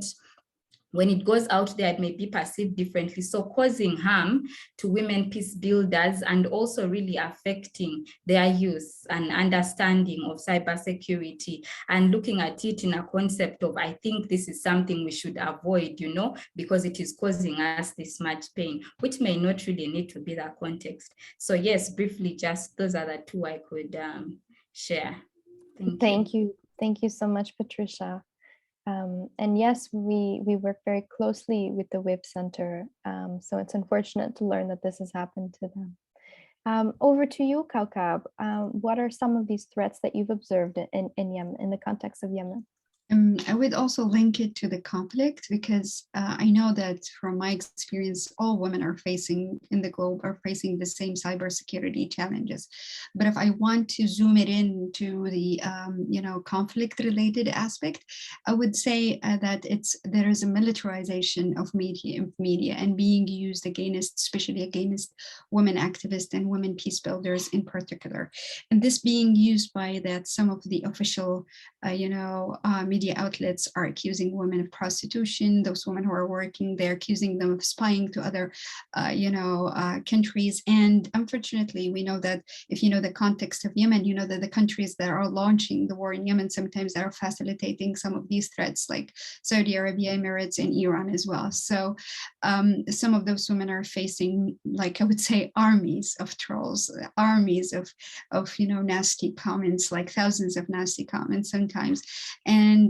when it goes out there, it may be perceived differently. So causing harm to women peace builders and also really affecting their use and understanding of cybersecurity and looking at it in a concept of, I think this is something we should avoid, you know, because it is causing us this much pain, which may not really need to be the context. So yes, briefly, just those are the two I could share. Thank you. Thank you so much, Patricia. And yes, we work very closely with the WIP Center, so it's unfortunate to learn that this has happened to them. Over to you, Kaukab. What are some of these threats that you've observed in Yemen, in the context of Yemen? I would also link it to the conflict because I know that from my experience, all women are facing in the globe are facing the same cybersecurity challenges. But if I want to zoom it into the conflict-related aspect, I would say that there is a militarization of media and being used against, especially against women activists and women peace builders in particular, and this being used by that some of the official media outlets are accusing women of prostitution. Those women who are working, they're accusing them of spying to other, countries. And unfortunately, we know that if you know the context of Yemen, you know that the countries that are launching the war in Yemen sometimes are facilitating some of these threats, like Saudi Arabia, Emirates, and Iran as well. So some of those women are facing, like I would say, armies of trolls, armies of nasty comments, like thousands of nasty comments sometimes. And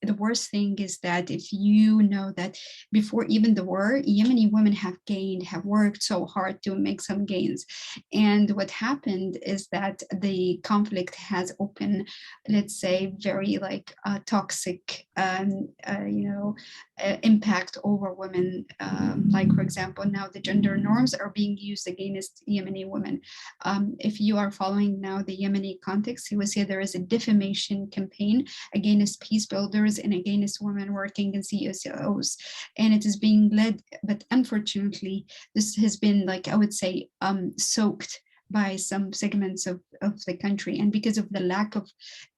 the worst thing is that if you know that before even the war, Yemeni women have worked so hard to make some gains. And what happened is that the conflict has opened, let's say, very toxic, impact over women. Like, for example, now the gender norms are being used against Yemeni women. If you are following now the Yemeni context, you will see there is a defamation campaign against peace builders and against women working in CSOs, and it is being led, but unfortunately this has been, like I would say, soaked by some segments of the country. And because of the lack of,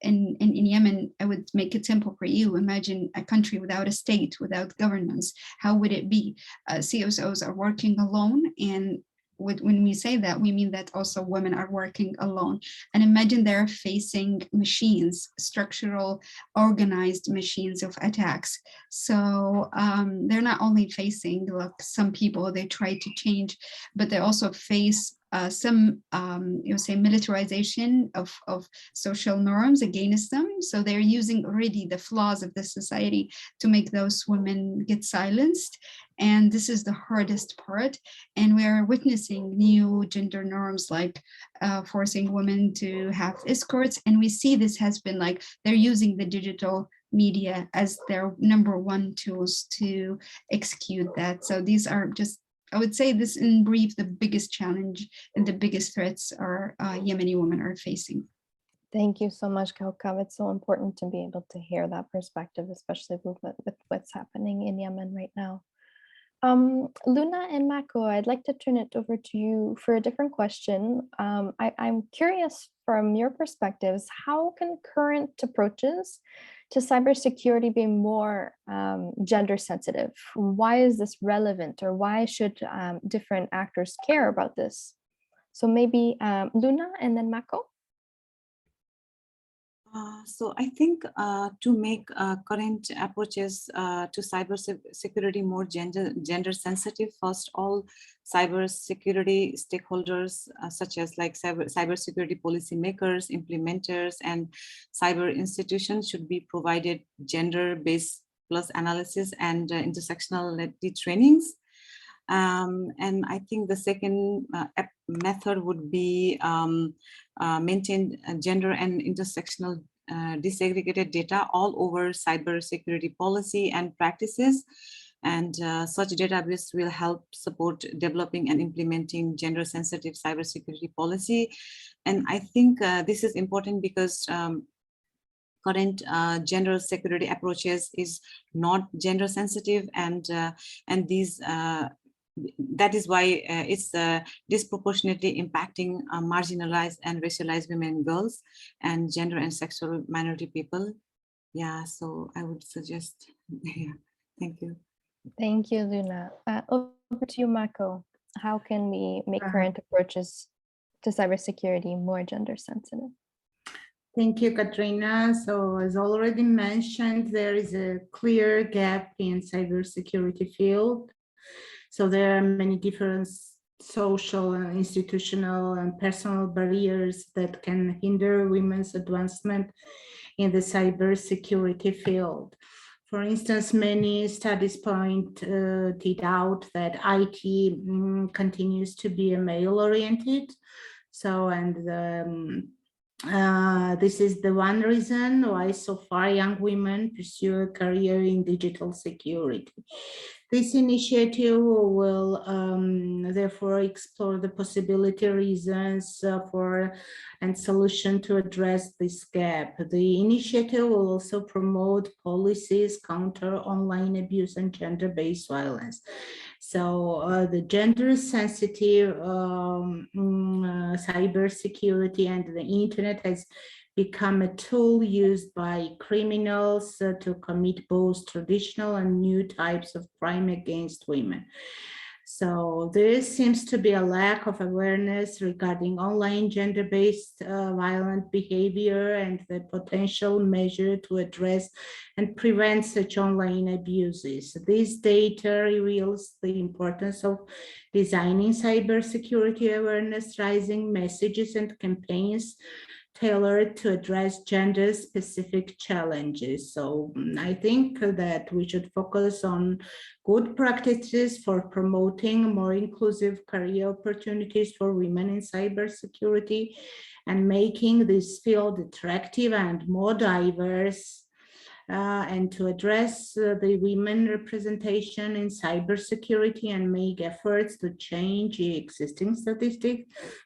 in Yemen, I would make it simple for you. Imagine a country without a state, without governance. How would it be? CSOs are working alone, and when we say that, we mean that also women are working alone. And imagine they're facing machines, structural, organized machines of attacks. So they're not only facing, like, some people they try to change, but they also face some militarization of social norms against them. So they're using already the flaws of the society to make those women get silenced. And this is the hardest part. And we are witnessing new gender norms, like forcing women to have escorts. And we see this has been like, they're using the digital media as their number one tools to execute that. So these are just, I would say this in brief, the biggest challenge and the biggest threats our Yemeni women are facing. Thank you so much, Kaukab. It's so important to be able to hear that perspective, especially with what's happening in Yemen right now. Luna and Mako, I'd like to turn it over to you for a different question. I'm curious from your perspectives, how can current approaches to cybersecurity be more gender sensitive? Why is this relevant, or why should different actors care about this? So maybe Luna and then Mako. So I think to make current approaches to cybersecurity more gender sensitive, first all cybersecurity stakeholders such as like cybersecurity policymakers, implementers, and cyber institutions should be provided gender-based plus analysis and intersectionality trainings. And I think the second method would be maintain gender and intersectional disaggregated data all over cybersecurity policy and practices. And such database will help support developing and implementing gender-sensitive cybersecurity policy. And I think this is important because current gender security approaches is not gender sensitive, and these that is why it's disproportionately impacting marginalized and racialized women and girls and gender and sexual minority people. Yeah, so I would suggest, yeah, thank you. Thank you, Luna. Over to you, Mako. How can we make current approaches to cybersecurity more gender sensitive? Thank you, Katrina. So as already mentioned, there is a clear gap in cybersecurity field. So there are many different social and institutional and personal barriers that can hinder women's advancement in the cybersecurity field. For instance, many studies pointed out that IT continues to be a male-oriented. So, and This is the one reason why so far young women pursue a career in digital security. This initiative will therefore explore the possibility, reasons for and solution to address this gap. The initiative will also promote policies, counter online abuse and gender-based violence. So the gender-sensitive cybersecurity and the internet has become a tool used by criminals to commit both traditional and new types of crime against women. So there seems to be a lack of awareness regarding online gender-based violent behavior and the potential measure to address and prevent such online abuses. This data reveals the importance of designing cybersecurity awareness, raising messages and campaigns tailored to address gender-specific challenges. So I think that we should focus on good practices for promoting more inclusive career opportunities for women in cybersecurity and making this field attractive and more diverse, and to address the women representation in cybersecurity and make efforts to change the existing statistics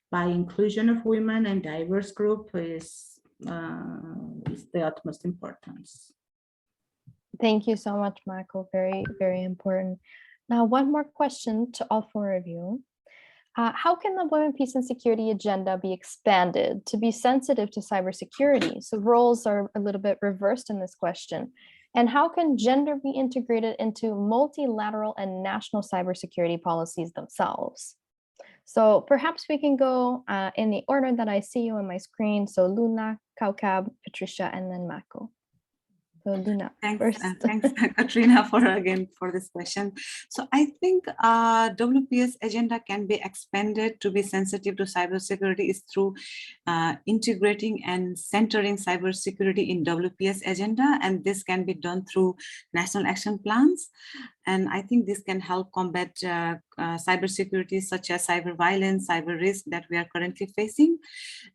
by inclusion of women and diverse group is the utmost importance. Thank you so much, Michael. Very, very important. Now, one more question to all four of you. How can the Women, Peace, and Security agenda be expanded to be sensitive to cybersecurity? So roles are a little bit reversed in this question. And how can gender be integrated into multilateral and national cybersecurity policies themselves? So perhaps we can go in the order that I see you on my screen. So Luna, Kaukab, Patricia, and then Mako. So Luna, Thanks, first. thanks Katrina for this question. So I think WPS agenda can be expanded to be sensitive to cybersecurity is through integrating and centering cybersecurity in WPS agenda, and this can be done through national action plans. And I think this can help combat cybersecurity such as cyber violence, cyber risk that we are currently facing.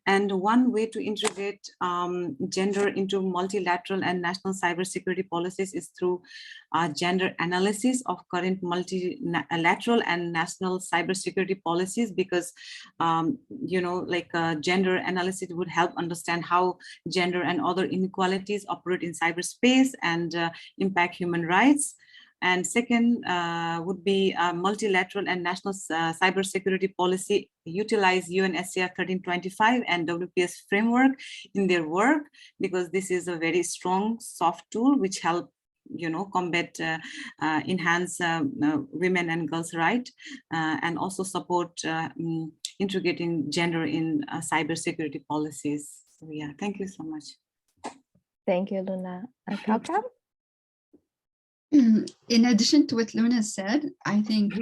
And one way to integrate gender into multilateral and national cybersecurity policies is through gender analysis of current multilateral and national cybersecurity policies, because gender analysis would help understand how gender and other inequalities operate in cyberspace and impact human rights. And second would be multilateral and national cybersecurity policy utilize UNSCR 1325 and WPS framework in their work, because this is a very strong soft tool which help combat, enhance women and girls' rights, and also support integrating gender in cybersecurity policies. So yeah, thank you so much. Thank you, Luna. Kaukab? In addition to what Luna said, I think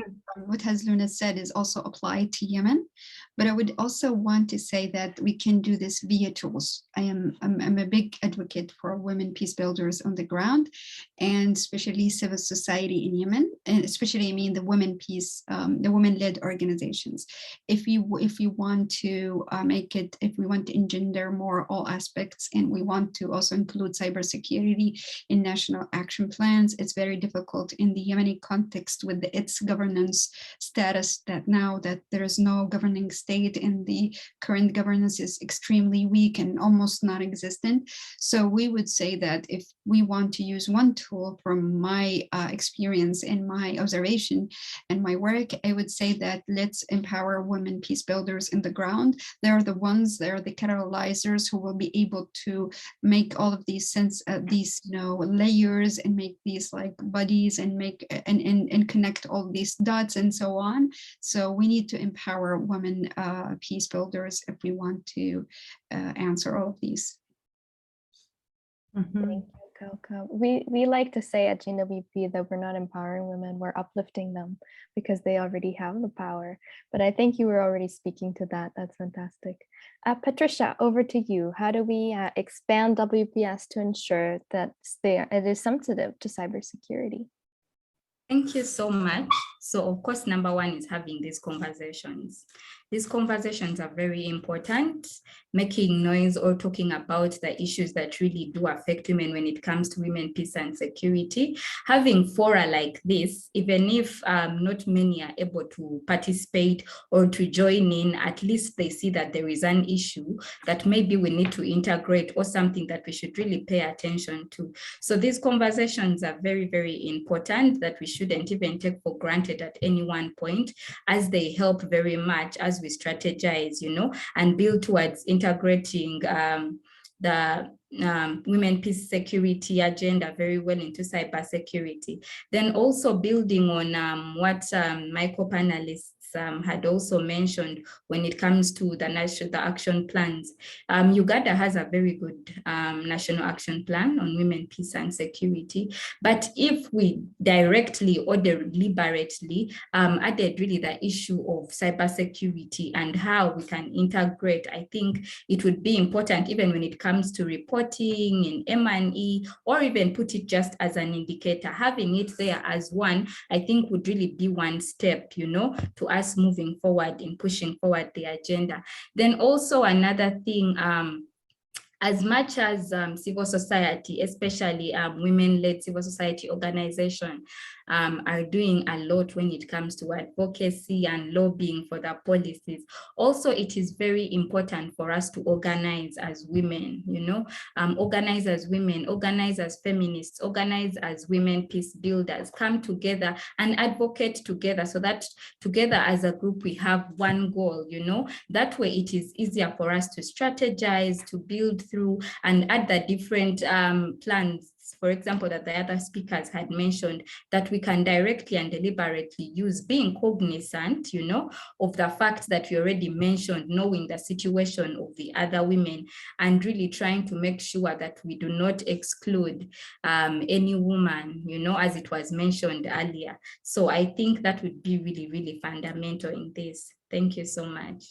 what has Luna said is also applied to Yemen, but I would also want to say that we can do this via tools. I'm a big advocate for women peace builders on the ground, and especially civil society in Yemen, and especially the women peace, the women-led organizations. If you want to if we want to engender more all aspects, and we want to also include cybersecurity in national action plans, it's very difficult in the Yemeni context with its governance status, that now that there is no governing state and the current governance is extremely weak and almost non-existent. So we would say that if we want to use one tool from my experience and my observation and my work, I would say that let's empower women peace builders in the ground. They're the catalyzers who will be able to make all of these layers and make these like buddies and make and connect all these dots and so on. So we need to empower women peace builders if we want to answer all of these. Thank you, Kaukab. We like to say at GNWP that we're not empowering women, we're uplifting them because they already have the power. But I think you were already speaking to that. That's fantastic. Patricia, over to you. How do we expand WPS to ensure that it is sensitive to cybersecurity? Thank you so much. So of course, number one is having these conversations. These conversations are very important, making noise or talking about the issues that really do affect women when it comes to women, peace and security. Having fora like this, even if not many are able to participate or to join in, at least they see that there is an issue that maybe we need to integrate or something that we should really pay attention to. So these conversations are very, very important that we shouldn't even take for granted at any one point, as they help very much as we strategize, and build towards integrating the women, peace, security agenda very well into cybersecurity. Then also building on what my co-panelists had also mentioned when it comes to the action plans. Uganda has a very good national action plan on women, peace and security. But if we directly or deliberately added really the issue of cybersecurity and how we can integrate, I think it would be important even when it comes to reporting in M&E, or even put it just as an indicator. Having it there as one, I think would really be one step, to us moving forward in pushing forward the agenda. Then also another thing, as much as civil society, especially women-led civil society organization, are doing a lot when it comes to advocacy and lobbying for the policies. Also, it is very important for us to organize as women, organize as women, organize as feminists, organize as women peace builders, come together and advocate together, so that together as a group we have one goal, that way it is easier for us to strategize, to build through and add the different plans, for example, that the other speakers had mentioned, that we can directly and deliberately use, being cognizant, of the fact that we already mentioned, knowing the situation of the other women, and really trying to make sure that we do not exclude any woman, as it was mentioned earlier. So I think that would be really, really fundamental in this. Thank you so much.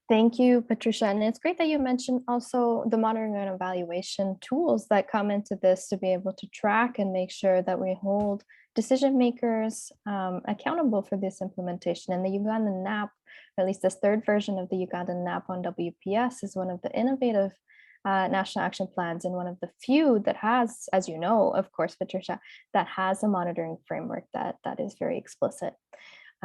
Thank you, Patricia. And it's great that you mentioned also the monitoring and evaluation tools that come into this to be able to track and make sure that we hold decision makers accountable for this implementation. And the Ugandan NAP, at least this third version of the Ugandan NAP on WPS, is one of the innovative national action plans and one of the few that has, as you know, of course, Patricia, that has a monitoring framework that is very explicit.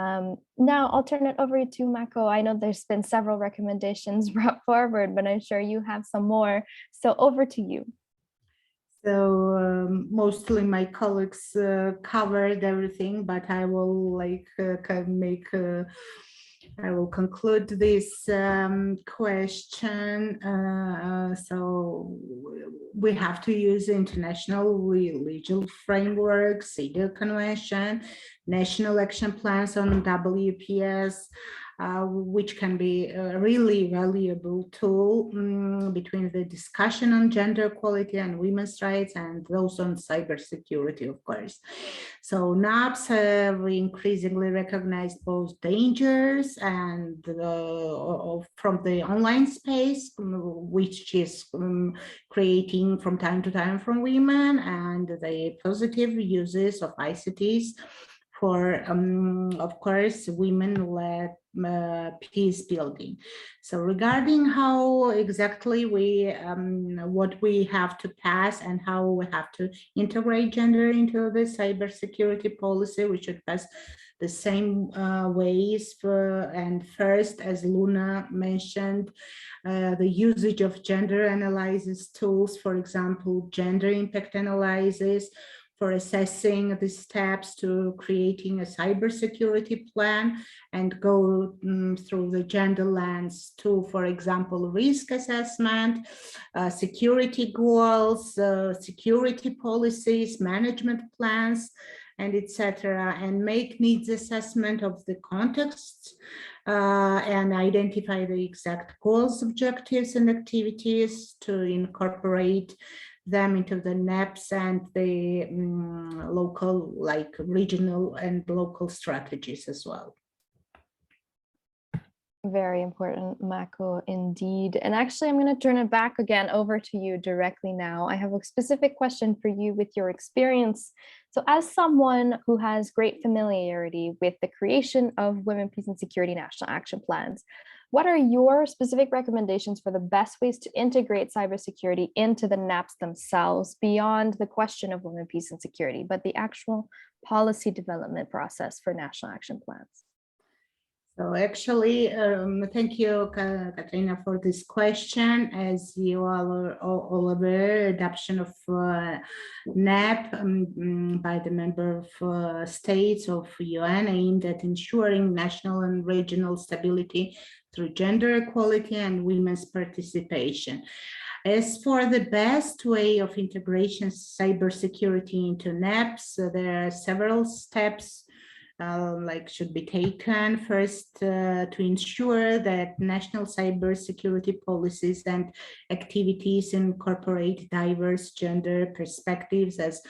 Now I'll turn it over to Mako. I know there's been several recommendations brought forward, but I'm sure you have some more. So over to you. So mostly my colleagues covered everything, but I will I will conclude this question. So we have to use international legal framework, CEDAW Convention, national action plans on WPS, which can be a really valuable tool between the discussion on gender equality and women's rights and those on cybersecurity, of course. So NAPs have increasingly recognized both dangers and from the online space, which is creating from time to time from women, and the positive uses of ICTs for, of course, women-led peace building. So regarding how exactly what we have to pass and how we have to integrate gender into the cybersecurity policy, we should pass the same ways and first, as Luna mentioned, the usage of gender analysis tools, for example, gender impact analysis, for assessing the steps to creating a cybersecurity plan and go through the gender lens to, for example, risk assessment, security goals, security policies, management plans, and etc., and make needs assessment of the context and identify the exact goals, objectives, and activities to incorporate them into the NAPs and the local, regional and local strategies as well. Very important, Mako, indeed. And actually, I'm going to turn it back again over to you directly now. I have a specific question for you with your experience. So as someone who has great familiarity with the creation of Women, Peace and Security National Action Plans, what are your specific recommendations for the best ways to integrate cybersecurity into the NAPs themselves beyond the question of women, peace, and security, but the actual policy development process for national action plans? So actually, thank you, Katrina, for this question. As you are all aware, adoption of NAP by the member of states of UN aimed at ensuring national and regional stability through gender equality and women's participation. As for the best way of integration cybersecurity into NAPs, there are several steps should be taken. First, to ensure that national cybersecurity policies and activities incorporate diverse gender perspectives as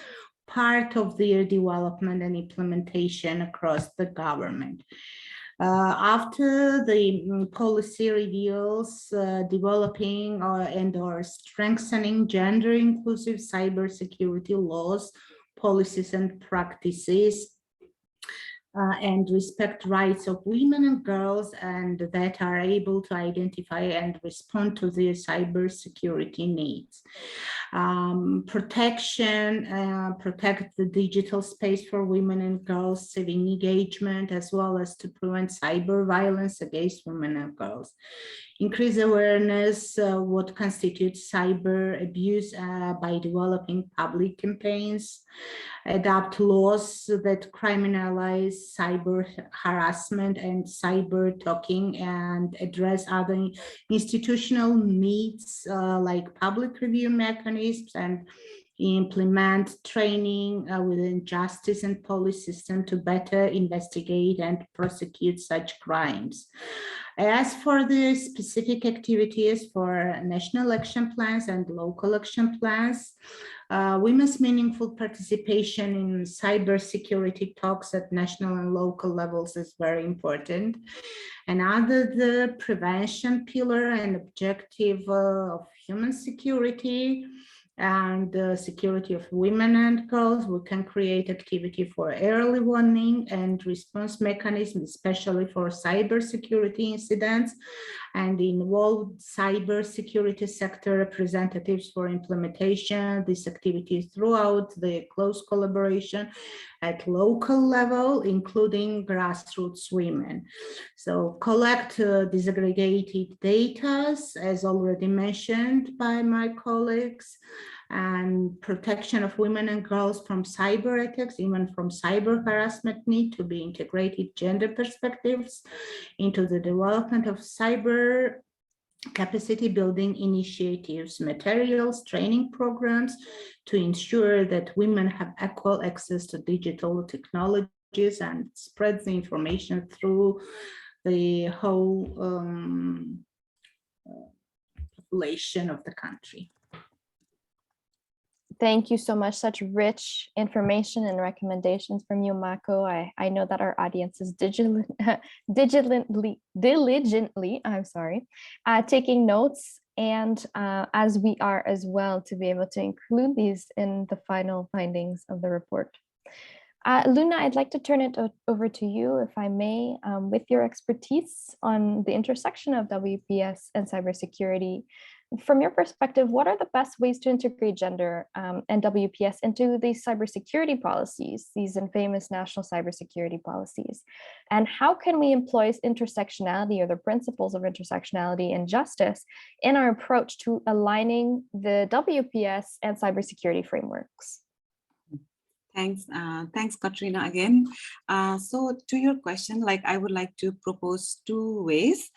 part of their development and implementation across the government. After the policy reviews, developing or strengthening gender inclusive cybersecurity laws, policies and practices, and respect rights of women and girls, and that are able to identify and respond to their cybersecurity needs. Protect the digital space for women and girls, civic engagement, as well as to prevent cyber violence against women and girls. Increase awareness what constitutes cyber abuse by developing public campaigns, adopt laws that criminalize cyber harassment and cyber talking, and address other institutional needs like public review mechanisms, and implement training within justice and police system to better investigate and prosecute such crimes. As for the specific activities for national action plans and local action plans, women's meaningful participation in cybersecurity talks at national and local levels is very important. And under the prevention pillar and objective of human security and security of women and girls, we can create activity for early warning and response mechanisms, especially for cybersecurity incidents, and involve cybersecurity sector representatives for implementation these activities throughout the close collaboration at local level, including grassroots women. So collect disaggregated data, as already mentioned by my colleagues, and protection of women and girls from cyber attacks, even from cyber harassment, need to be integrated gender perspectives into the development of cyber capacity building initiatives, materials, training programs to ensure that women have equal access to digital technologies and spread the information through the whole population of the country. Thank you so much. Such rich information and recommendations from you, Mako. I know that our audience is diligently taking notes, and as we are as well, to be able to include these in the final findings of the report. Luna, I'd like to turn it over to you, if I may, with your expertise on the intersection of WPS and cybersecurity. From your perspective, what are the best ways to integrate gender and WPS into these cybersecurity policies, these infamous national cybersecurity policies? And how can we employ intersectionality, or the principles of intersectionality and justice, in our approach to aligning the WPS and cybersecurity frameworks? Thanks, Katrina, again. So to your question, I would like to propose two ways.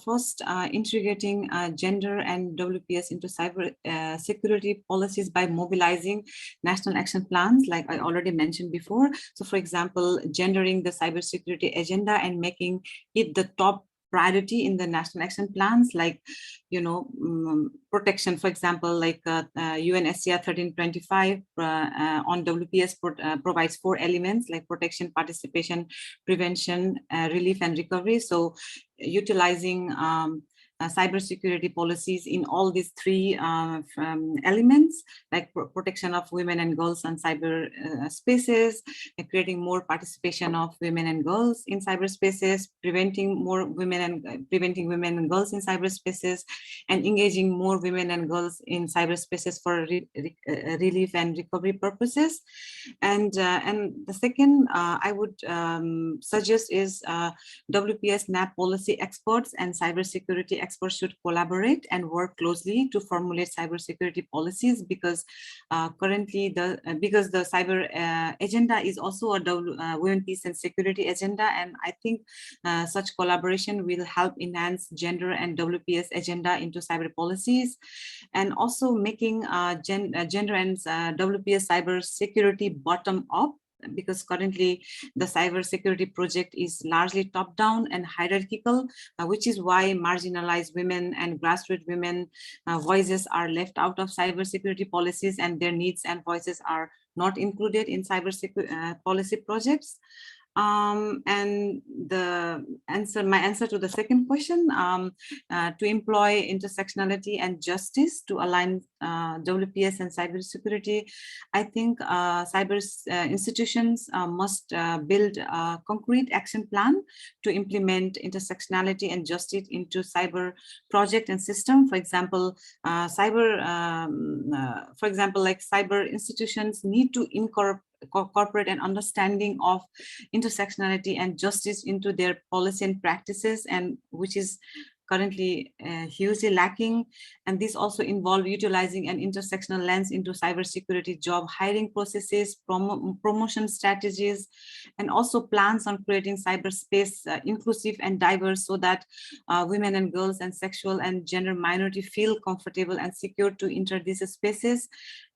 First, integrating gender and WPS into cyber security policies by mobilizing national action plans, like I already mentioned before. So for example, gendering the cybersecurity agenda and making it the top priority in the national action plans, protection, for example, UNSCR 1325 on WPS provides 4 elements like protection, participation, prevention, relief, and recovery. So utilizing cybersecurity policies in all these three elements, like protection of women and girls on cyber spaces, creating more participation of women and girls in cyberspaces, preventing women and girls in cyberspaces, and engaging more women and girls in cyberspaces for relief and recovery purposes. And the second I would suggest is WPS NAP policy experts and cybersecurity experts should collaborate and work closely to formulate cybersecurity policies, because currently the cyber agenda is also a women, peace and security agenda, and I think such collaboration will help enhance gender and WPS agenda into cyber policies, and also making gender and WPS cyber security bottom up, because currently the cybersecurity project is largely top-down and hierarchical, which is why marginalized women and grassroots women voices are left out of cybersecurity policies, and their needs and voices are not included in cybersecurity policy projects. And my answer to the second question, to employ intersectionality and justice to align WPS and cybersecurity, I think cyber institutions must build a concrete action plan to implement intersectionality and justice into cyber project and system. For example, cyber institutions need to incorporate an understanding of intersectionality and justice into their policy and practices, and which is currently hugely lacking. And this also involves utilizing an intersectional lens into cybersecurity job hiring processes, promotion strategies, and also plans on creating cyberspace inclusive and diverse, so that women and girls and sexual and gender minority feel comfortable and secure to enter these spaces,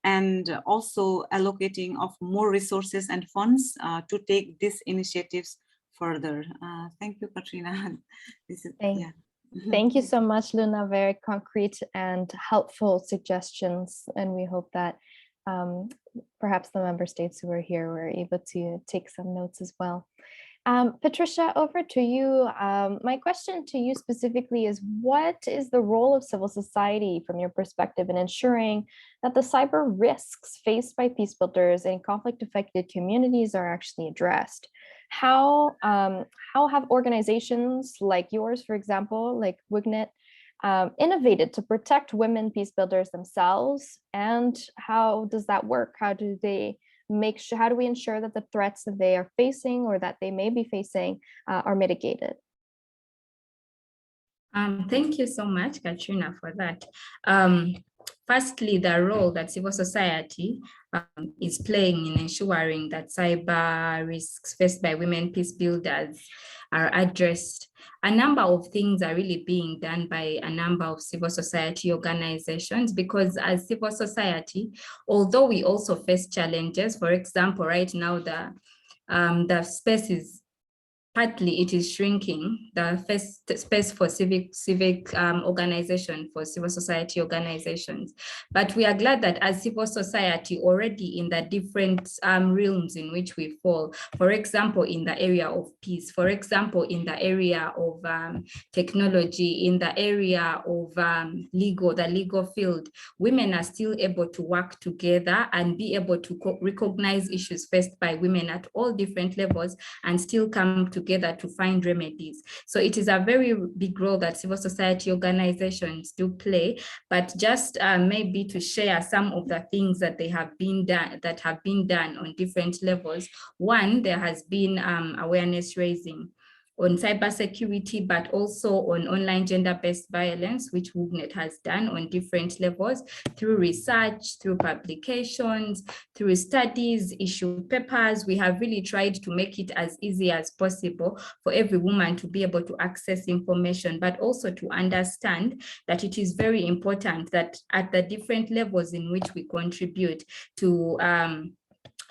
and also allocating of more resources and funds to take these initiatives further. Thank you, Katrina. Thank you so much, Luna. Very concrete and helpful suggestions. And we hope that perhaps the member states who are here were able to take some notes as well. Patricia, over to you. My question to you specifically is, what is the role of civil society from your perspective in ensuring that the cyber risks faced by peacebuilders and conflict-affected communities are actually addressed? How have organizations like yours, for example, like WGNIT, innovated to protect women peacebuilders themselves? And how does that work? How do we ensure that the threats that they are facing or that they may be facing are mitigated? Thank you so much, Katrina, for that. Firstly, the role that civil society is playing in ensuring that cyber risks faced by women peacebuilders are addressed. A number of things are really being done by a number of civil society organizations, because as civil society, although we also face challenges, for example, right now the space is partly it is shrinking, the first space for civic organization, for civil society organizations. But we are glad that as civil society already in the different realms in which we fall, for example, in the area of peace, for example, in the area of technology, in the area of the legal field, women are still able to work together and be able to recognize issues faced by women at all different levels and still come together to find remedies. So it is a very big role that civil society organizations do play, but just maybe to share some of the things that have been done on different levels. One, there has been awareness raising on cybersecurity, but also on online gender-based violence, which WGNIT has done on different levels through research, through publications, through studies, issue papers. We have really tried to make it as easy as possible for every woman to be able to access information, but also to understand that it is very important that at the different levels in which we contribute to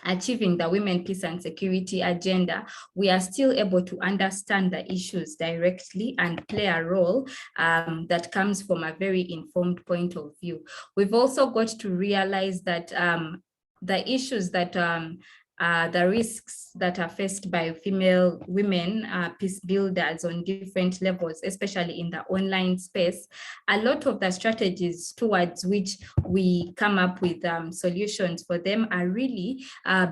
achieving the women, peace and security agenda, we are still able to understand the issues directly and play a role that comes from a very informed point of view. We've also got to realize that the issues that the risks that are faced by female women peace builders on different levels, especially in the online space, a lot of the strategies towards which we come up with solutions for them are really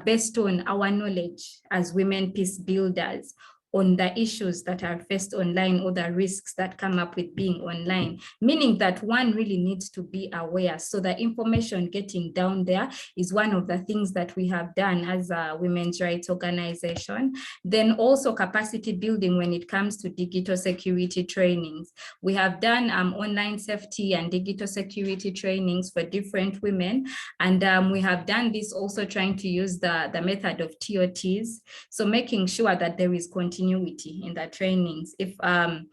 based on our knowledge as women peace builders on the issues that are faced online or the risks that come up with being online, meaning that one really needs to be aware. So the information getting down there is one of the things that we have done as a women's rights organization. Then also capacity building when it comes to digital security trainings. We have done online safety and digital security trainings for different women. And we have done this also trying to use the method of TOTs. So making sure that there is continuity in the trainings. If a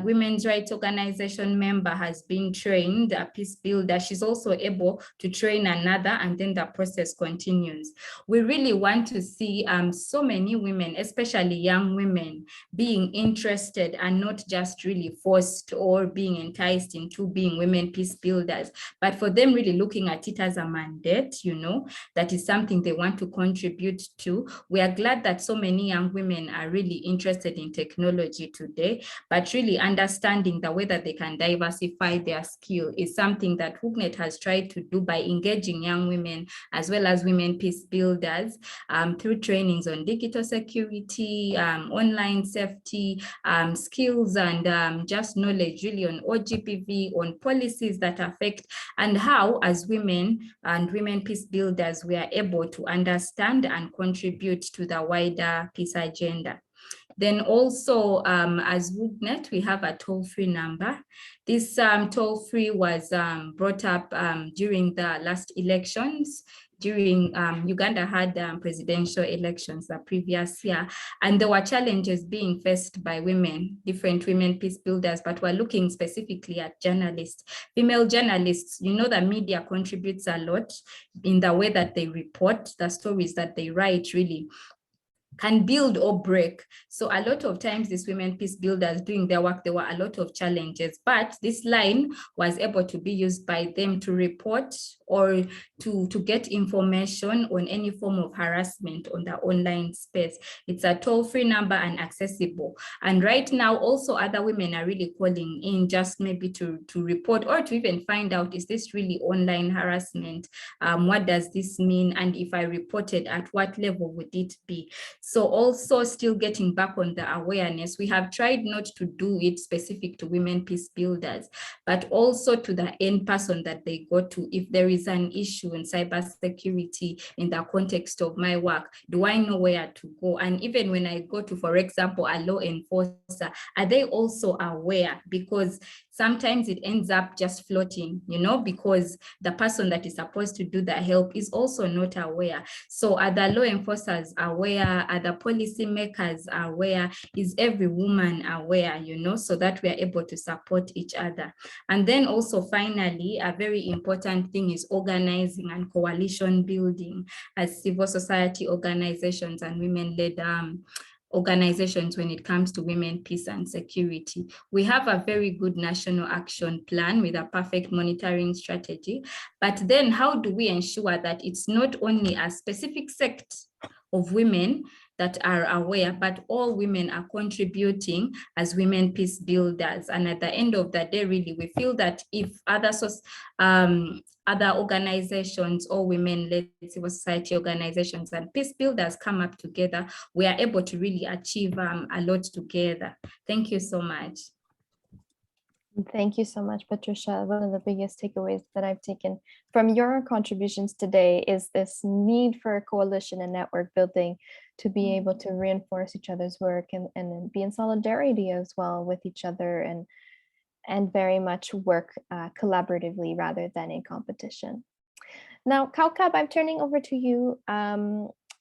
women's rights organization member has been trained, a peace builder, she's also able to train another, and then the process continues. We really want to see so many women, especially young women, being interested and not just really forced or being enticed into being women peace builders, but for them really looking at it as a mandate, you know, that is something they want to contribute to. We are glad that so many young women are really interested in technology today, but really understanding the way that they can diversify their skill is something that WUCNET has tried to do by engaging young women as well as women peace builders through trainings on digital security, online safety, skills, and just knowledge really on OGPV, on policies that affect, and how as women and women peace builders we are able to understand and contribute to the wider peace agenda. Then also as WUCNET, we have a toll-free number. This toll-free was brought up during the last elections. During Uganda had presidential elections the previous year, and there were challenges being faced by women, different women peace builders, but we're looking specifically at journalists, female journalists. You know, the media contributes a lot in the way that they report, the stories that they write really can build or break. So a lot of times these women peace builders doing their work, there were a lot of challenges, but this line was able to be used by them to report or to get information on any form of harassment on the online space. It's a toll-free number and accessible. And right now also other women are really calling in just maybe to report or to even find out, is this really online harassment? What does this mean? And if I reported, at what level would it be? So also still getting back on the awareness, we have tried not to do it specific to women peace builders, but also to the end person that they go to. If there is an issue in cybersecurity in the context of my work, do I know where to go? And even when I go to, for example, a law enforcer, are they also aware? Because sometimes it ends up just floating, you know, because the person that is supposed to do the help is also not aware. So are the law enforcers aware? Are the policy makers aware? Is every woman aware, you know, so that we are able to support each other? And then also finally, a very important thing is organizing and coalition building as civil society organizations and women-led organizations when it comes to women, peace and security. We have a very good national action plan with a perfect monitoring strategy, but then how do we ensure that it's not only a specific sect of women that are aware, but all women are contributing as women peace builders? And at the end of the day, really, we feel that if other organizations or women-led civil society organizations and peace builders come up together, we are able to really achieve a lot together. Thank you so much. Thank you so much, Patricia. One of the biggest takeaways that I've taken from your contributions today is this need for coalition and network building to be able to reinforce each other's work and be in solidarity as well with each other and very much work collaboratively rather than in competition. Now, Kaukab, I'm turning over to you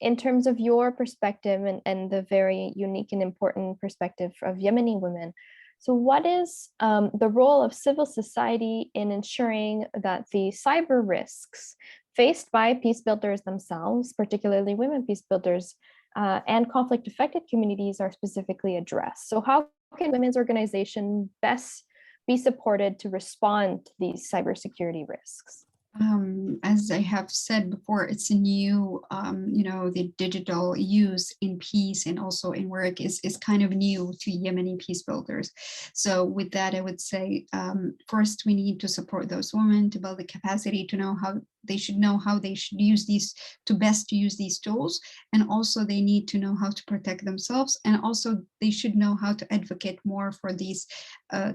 in terms of your perspective and the very unique and important perspective of Yemeni women. So what is the role of civil society in ensuring that the cyber risks faced by peace builders themselves, particularly women peace builders, and conflict affected communities are specifically addressed? So how can women's organizations best be supported to respond to these cybersecurity risks? As I have said before, it's a new, the digital use in peace and also in work is kind of new to Yemeni peace builders. So with that, I would say, first, we need to support those women to build the capacity to know how they should use these, to best use these tools. And also they need to know how to protect themselves. And also they should know how to advocate more for these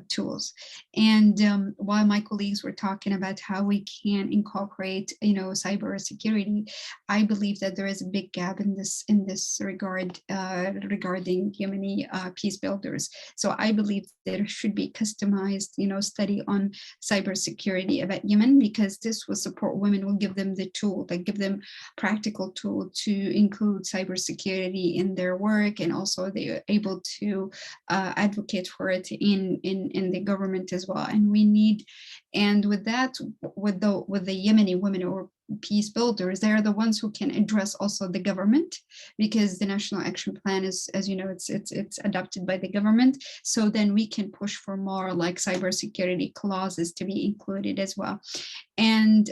tools. And while my colleagues were talking about how we can incorporate, cybersecurity, I believe that there is a big gap in this regard regarding Yemeni peace builders. So I believe there should be customized, study on cybersecurity about Yemen, because this will support women, will give them the tool, like give them practical tool to include cybersecurity in their work, and also they are able to advocate for it in the government as well. And we need, and with that, with the Yemeni women or peace builders, they are the ones who can address also the government, because the national action plan is, as you know, it's adopted by the government. So then we can push for more like cybersecurity clauses to be included as well. And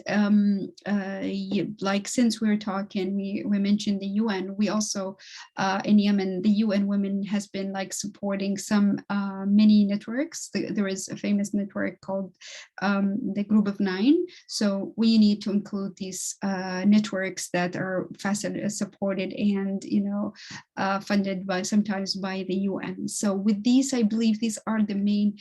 like, since we're talking, we mentioned the UN, we also in Yemen, the UN Women has been like supporting some mini networks. There is a famous network called the Group of Nine. So we need to include these networks that are supported and funded by sometimes by the UN. So with these, I believe these are the main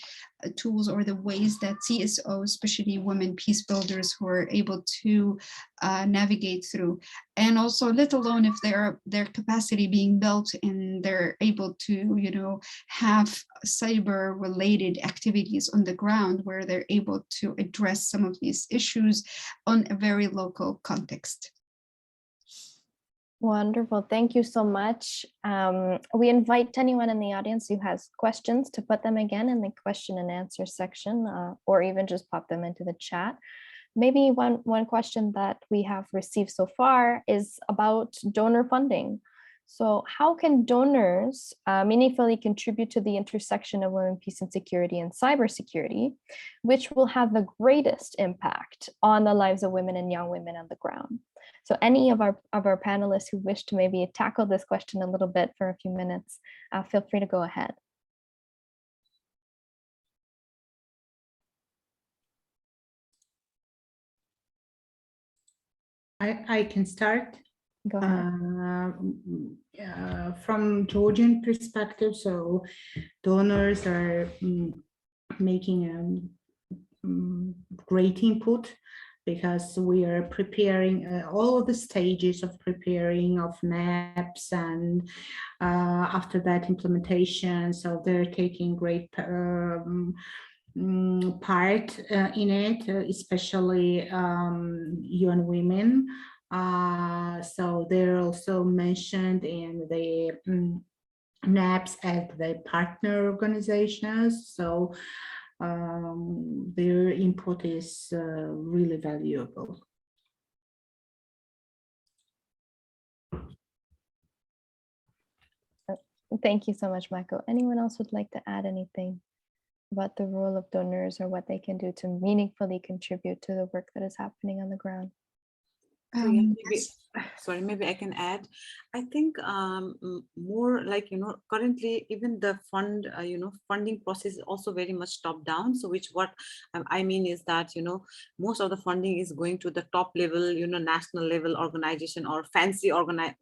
tools or the ways that CSO, especially women peace builders, who are able to navigate through. And also, let alone if their capacity being built and they're able to have cyber related activities on the ground where they're able to address some of these issues on a very local context. Wonderful. Thank you so much. We invite anyone in the audience who has questions to put them again in the question and answer section, or even just pop them into the chat. Maybe one question that we have received so far is about donor funding. So how can donors meaningfully contribute to the intersection of women, peace and security and cybersecurity, which will have the greatest impact on the lives of women and young women on the ground? So any of our panelists who wish to maybe tackle this question a little bit for a few minutes, feel free to go ahead. I can start. Go ahead. From Georgian perspective, so donors are making a great input, because we are preparing all the stages of preparing of NAPs, and after that implementation. So they're taking great part in it, especially young women. So they're also mentioned in the NAPs as the partner organizations. So their input is really valuable. Thank you so much, Mako. Anyone else would like to add anything about the role of donors or what they can do to meaningfully contribute to the work that is happening on the ground? So yeah, maybe I can add. I think more like, currently even the funding process is also very much top down. So what I mean is that, most of the funding is going to the top level, national level organization or fancy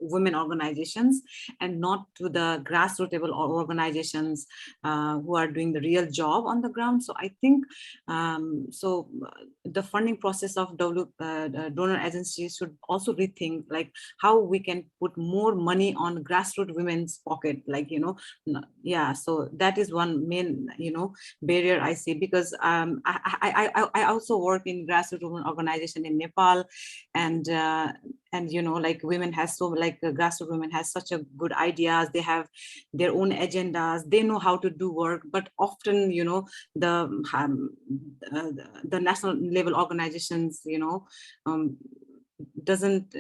women organizations, and not to the grassroots level organizations who are doing the real job on the ground. So I think the funding process of donor agencies should also rethink like how we can put more money on grassroots women's pocket, like, yeah. So that is one main, barrier I see, because I also work in grassroots women organization in Nepal, and like women has grassroots women has such a good ideas. They have their own agendas. They know how to do work, but often, the national level organizations, doesn't,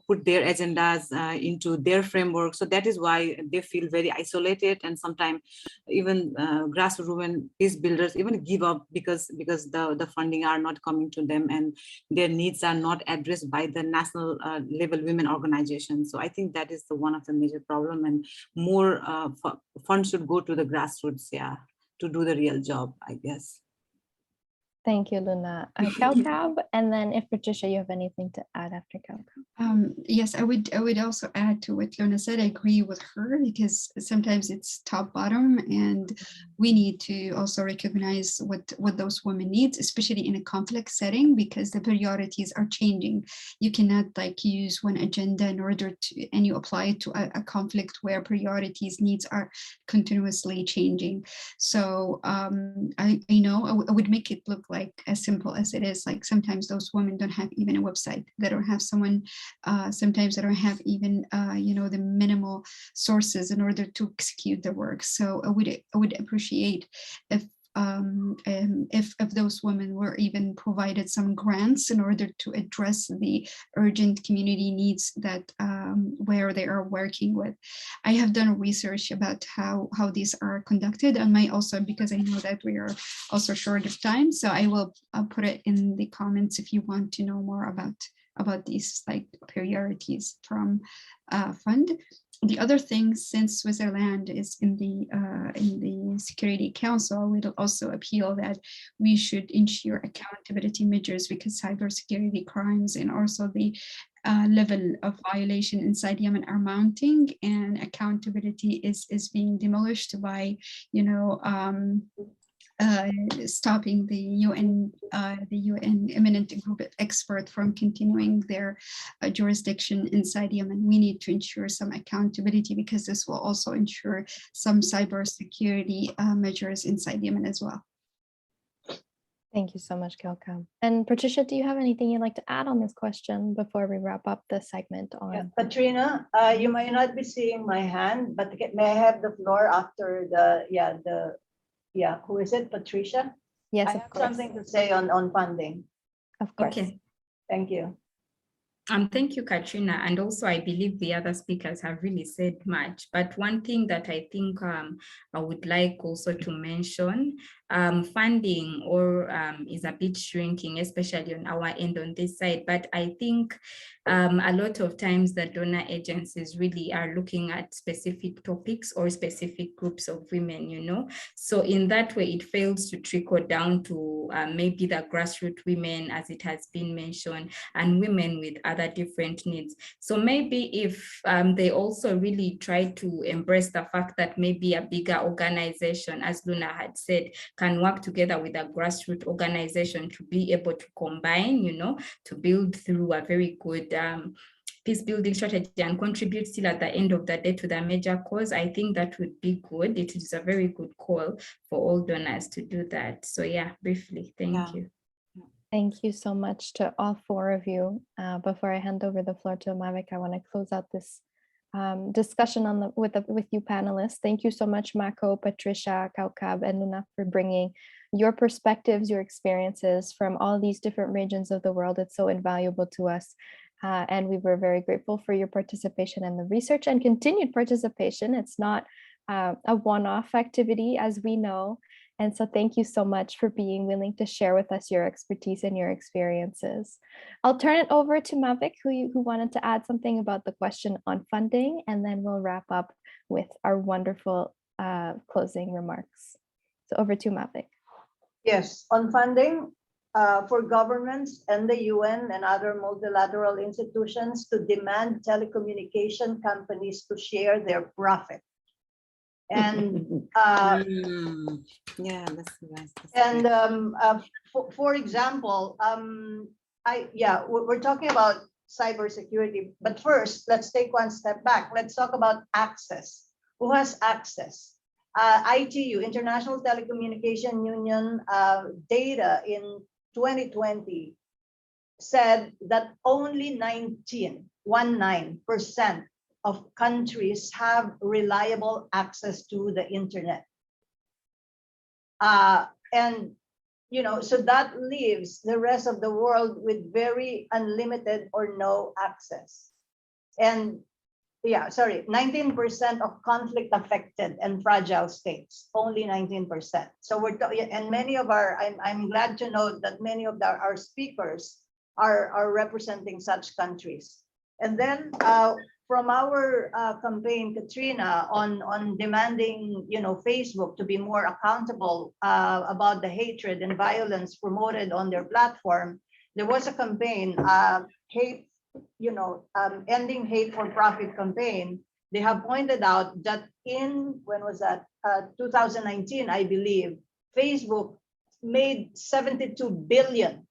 put their agendas into their framework. So that is why they feel very isolated, and sometimes even grassroots women peace builders even give up because the funding are not coming to them and their needs are not addressed by the national level women organizations. So I think that is one of the major problem, and more funds should go to the grassroots, to do the real job, I guess. Thank you, Luna. Kaukab, and then if Patricia, you have anything to add after Kaukab. Yes, I would also add to what Luna said. I agree with her because sometimes it's top bottom, and we need to also recognize what those women need, especially in a conflict setting, because the priorities are changing. You cannot like use one agenda in order to, and you apply it to a conflict where priorities needs are continuously changing. So I know I would make it look like as simple as it is. Like sometimes those women don't have even a website. They don't have someone. Sometimes they don't have even the minimal sources in order to execute the work. So I would appreciate if those women were even provided some grants in order to address the urgent community needs that where they are working with. I have done research about how these are conducted, and because I know that we are also short of time, so I will put it in the comments if you want to know more about these like priorities from fund. The other thing, since Switzerland is in the Security Council, we will also appeal that we should ensure accountability measures, because cybersecurity crimes and also the level of violation inside Yemen are mounting, and accountability is being demolished by stopping the UN eminent group expert from continuing their jurisdiction inside Yemen. We need to ensure some accountability, because this will also ensure some cybersecurity measures inside Yemen as well. Thank you so much, Kaukab. And Patricia, do you have anything you'd like to add on this question before we wrap up the segment on? Yeah, Katrina, you might not be seeing my hand, but may I have the floor after who is it? Patricia? Yes, I of have course. something to say on funding. Of course. Okay. Thank you. Thank you, Katrina. And also, I believe the other speakers have really said much. But one thing that I think I would like also to mention, funding is a bit shrinking, especially on our end on this side. But I think a lot of times the donor agencies really are looking at specific topics or specific groups of women, So in that way, it fails to trickle down to maybe the grassroots women, as it has been mentioned, and women with other different needs. So maybe if they also really try to embrace the fact that maybe a bigger organization, as Luna had said, can work together with a grassroots organization to be able to combine, to build through a very good peace building strategy and contribute still at the end of the day to the major cause, I think that would be good. It is a very good call for all donors to do that. So yeah, briefly, thank you. Thank you so much to all four of you. Before I hand over the floor to Mavic, I want to close out this discussion with you panelists. Thank you so much, Mako, Patricia, Kaukab, and Luna, for bringing your perspectives, your experiences from all these different regions of the world. It's so invaluable to us. And we were very grateful for your participation in the research and continued participation. It's not a one-off activity, as we know. And so thank you so much for being willing to share with us your expertise and your experiences. I'll turn it over to Mavic, who wanted to add something about the question on funding, and then we'll wrap up with our wonderful closing remarks. So over to Mavic. Yes, on funding for governments and the UN and other multilateral institutions to demand telecommunication companies to share their profit. And yeah, that's and for example, we're talking about cybersecurity, but first let's take one step back. Let's talk about access. Who has access? ITU, International Telecommunication Union, data in 2020 said that only 19% of countries have reliable access to the internet. And so that leaves the rest of the world with very unlimited or no access. And 19% of conflict affected and fragile states, only 19%. So and many of I'm glad to note that many of our speakers are representing such countries. And then from our campaign, Katrina, on demanding, Facebook to be more accountable about the hatred and violence promoted on their platform, there was a campaign, ending hate for profit campaign. They have pointed out that when was that? 2019, I believe, Facebook made 72 billion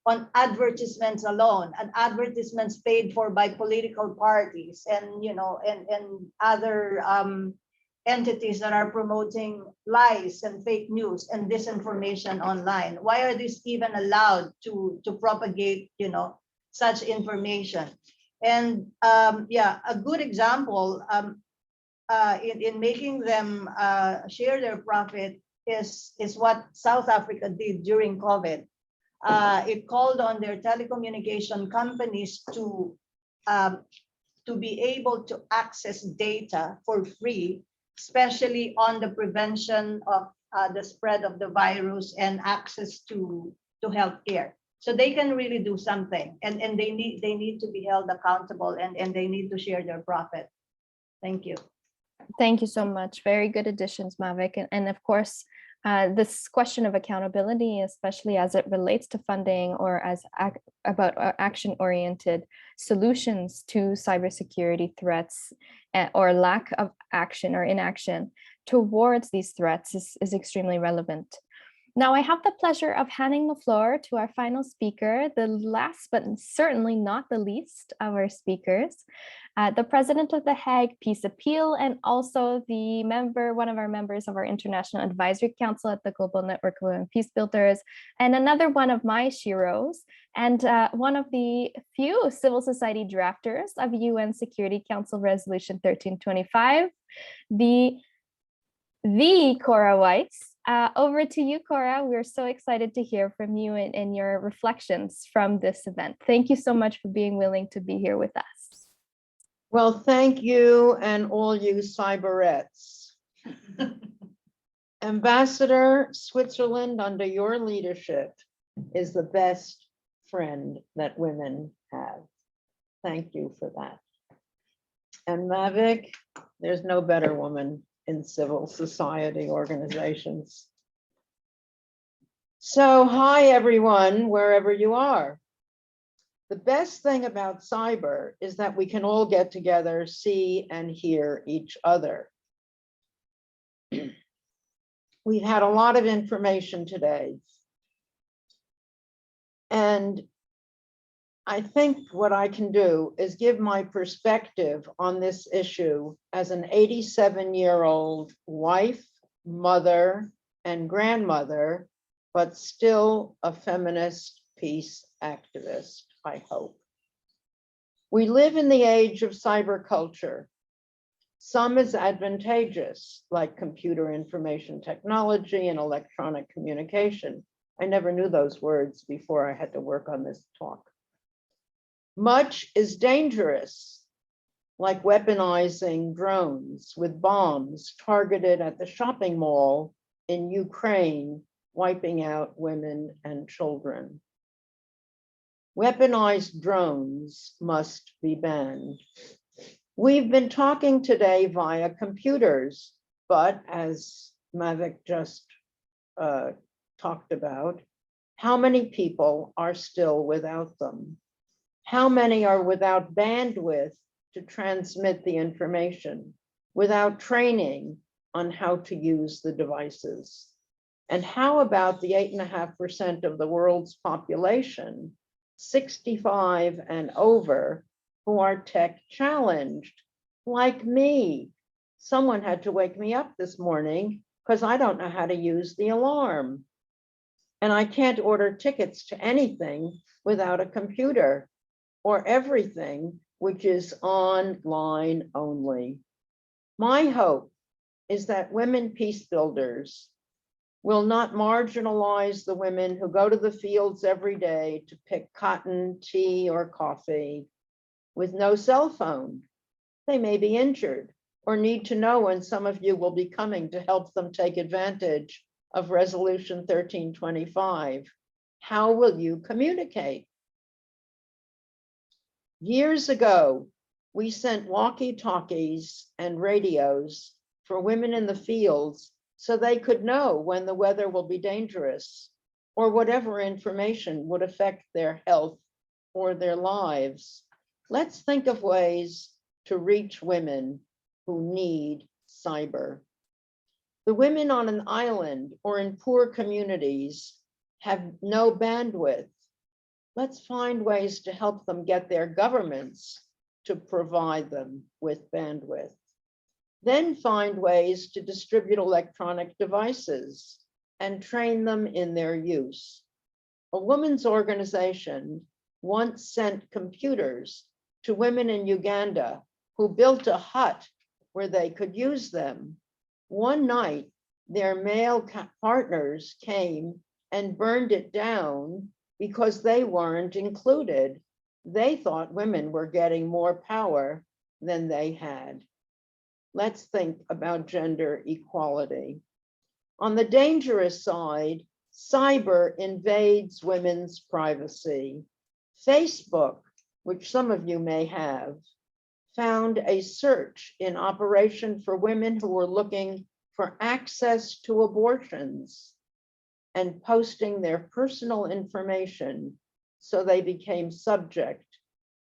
on advertisements alone, and advertisements paid for by political parties and other entities that are promoting lies and fake news and disinformation online. Why are these even allowed to propagate such information? And a good example in making them share their profit is what South Africa did during COVID. It called on their telecommunication companies to be able to access data for free, especially on the prevention of the spread of the virus and access to healthcare. So they can really do something, and they need to be held accountable, and they need to share their profit. Thank you. Thank you so much. Very good additions, Mavic. And of course, this question of accountability, especially as it relates to funding or about action-oriented solutions to cybersecurity threats or lack of action or inaction towards these threats is extremely relevant. Now, I have the pleasure of handing the floor to our final speaker, the last but certainly not the least of our speakers, the president of the Hague Peace Appeal, and also one of our members of our International Advisory Council at the Global Network of Women Peacebuilders, and another one of my sheroes, and one of the few civil society drafters of UN Security Council Resolution 1325, the Cora Weiss. Over to you, Cora. We're so excited to hear from you and your reflections from this event. Thank you so much for being willing to be here with us. Well, thank you and all you cyberettes. Ambassador, Switzerland under your leadership is the best friend that women have. Thank you for that. And Mavic, there's no better woman in civil society organizations. So hi everyone, wherever you are. The best thing about cyber is that we can all get together, see and hear each other. We've had a lot of information today. And I think what I can do is give my perspective on this issue as an 87-year-old wife, mother, and grandmother, but still a feminist peace activist, I hope. We live in the age of cyber culture. Some is advantageous, like computer information technology and electronic communication. I never knew those words before I had to work on this talk. Much is dangerous, like weaponizing drones with bombs targeted at the shopping mall in Ukraine, wiping out women and children. Weaponized drones must be banned. We've been talking today via computers, but as Mavic just talked about, how many people are still without them? How many are without bandwidth to transmit the information, without training on how to use the devices? And how about the 8.5% of the world's population, 65 and over, who are tech challenged, like me? Someone had to wake me up this morning because I don't know how to use the alarm. And I can't order tickets to anything without a computer, or everything which is online only. My hope is that women peace builders will not marginalize the women who go to the fields every day to pick cotton, tea, or coffee with no cell phone. They may be injured or need to know when some of you will be coming to help them take advantage of Resolution 1325. How will you communicate? Years ago, we sent walkie-talkies and radios for women in the fields so they could know when the weather will be dangerous or whatever information would affect their health or their lives. Let's think of ways to reach women who need cyber. The women on an island or in poor communities have no bandwidth. Let's find ways to help them get their governments to provide them with bandwidth. Then find ways to distribute electronic devices and train them in their use. A women's organization once sent computers to women in Uganda who built a hut where they could use them. One night, their male partners came and burned it down because they weren't included. They thought women were getting more power than they had. Let's think about gender equality. On the dangerous side, cyber invades women's privacy. Facebook, which some of you may have, found a search in operation for women who were looking for access to abortions and posting their personal information, so they became subject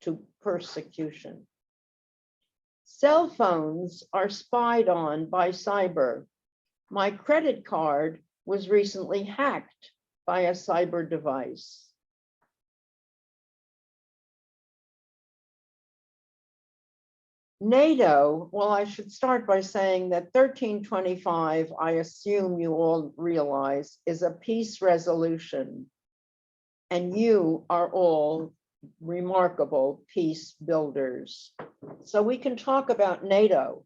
to persecution. Cell phones are spied on by cyber. My credit card was recently hacked by a cyber device. NATO, well, I should start by saying that 1325, I assume you all realize, is a peace resolution, and you are all remarkable peace builders. So we can talk about NATO,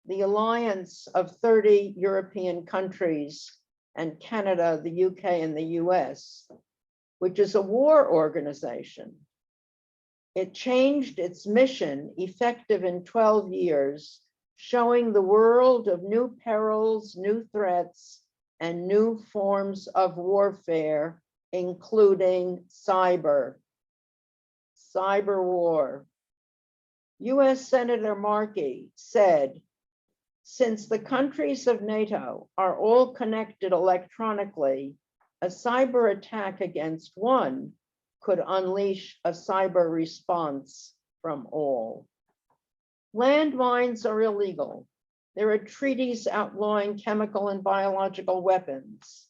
the alliance of 30 European countries and Canada, the UK, and the US, which is a war organization. It changed its mission, effective in 12 years, showing the world of new perils, new threats, and new forms of warfare, including cyber war. US Senator Markey said, since the countries of NATO are all connected electronically, a cyber attack against one could unleash a cyber response from all. Landmines are illegal. There are treaties outlawing chemical and biological weapons.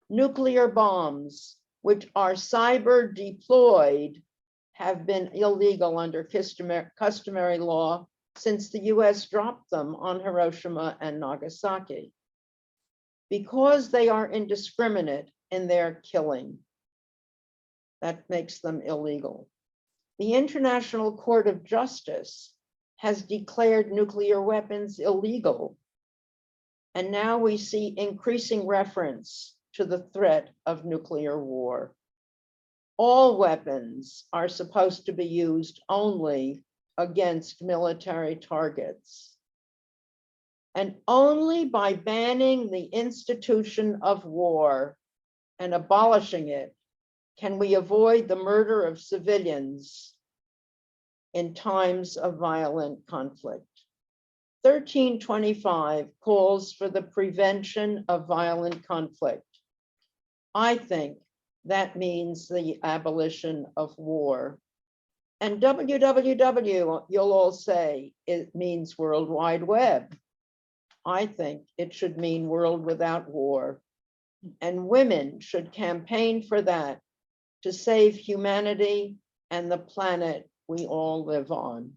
Nuclear bombs, which are cyber deployed, have been illegal under customary law since the US dropped them on Hiroshima and Nagasaki, because they are indiscriminate in their killing. That makes them illegal. The International Court of Justice has declared nuclear weapons illegal. And now we see increasing reference to the threat of nuclear war. All weapons are supposed to be used only against military targets. And only by banning the institution of war and abolishing it can we avoid the murder of civilians in times of violent conflict. 1325 calls for the prevention of violent conflict. I think that means the abolition of war. And WWW, you'll all say, it means World Wide Web. I think it should mean world without war. And women should campaign for that, to save humanity and the planet we all live on.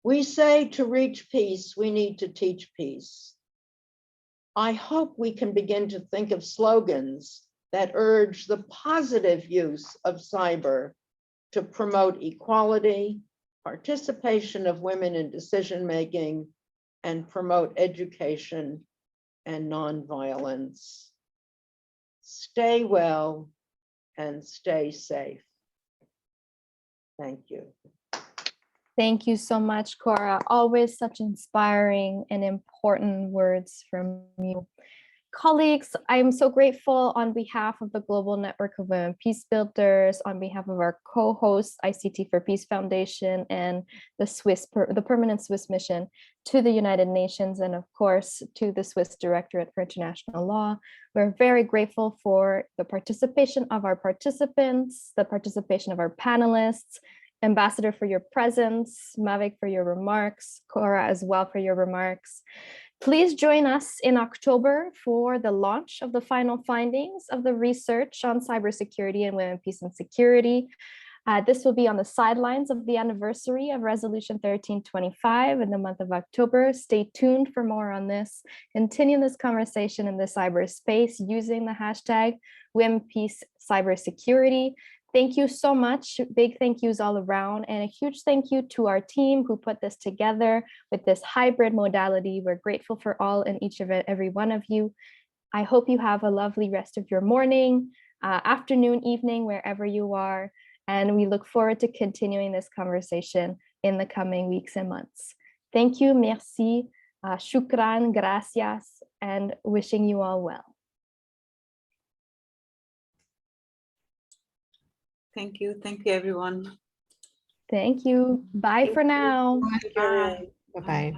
We say to reach peace, we need to teach peace. I hope we can begin to think of slogans that urge the positive use of cyber to promote equality, participation of women in decision-making, and promote education and nonviolence. Stay well and stay safe. Thank you. Thank you so much, Cora. Always such inspiring and important words from you. Colleagues, I'm so grateful on behalf of the Global Network of Women Peacebuilders, on behalf of our co-hosts, ICT4Peace Foundation, and the Permanent Swiss Mission to the United Nations, and of course, to the Swiss Directorate for International Law. We're very grateful for the participation of our participants, the participation of our panelists, Ambassador for your presence, Mavic for your remarks, Cora as well for your remarks. Please join us in October for the launch of the final findings of the research on cybersecurity and women, peace, and security. This will be on the sidelines of the anniversary of Resolution 1325 in the month of October. Stay tuned for more on this. Continue this conversation in the cyberspace using the hashtag Women, Peace, Cybersecurity. Thank you so much. Big thank yous all around, and a huge thank you to our team who put this together with this hybrid modality. We're grateful for all and each of every one of you. I hope you have a lovely rest of your morning, afternoon, evening, wherever you are. And we look forward to continuing this conversation in the coming weeks and months. Thank you, merci, shukran, gracias, and wishing you all well. Thank you everyone. Thank you. Bye for now. Bye. Bye-bye.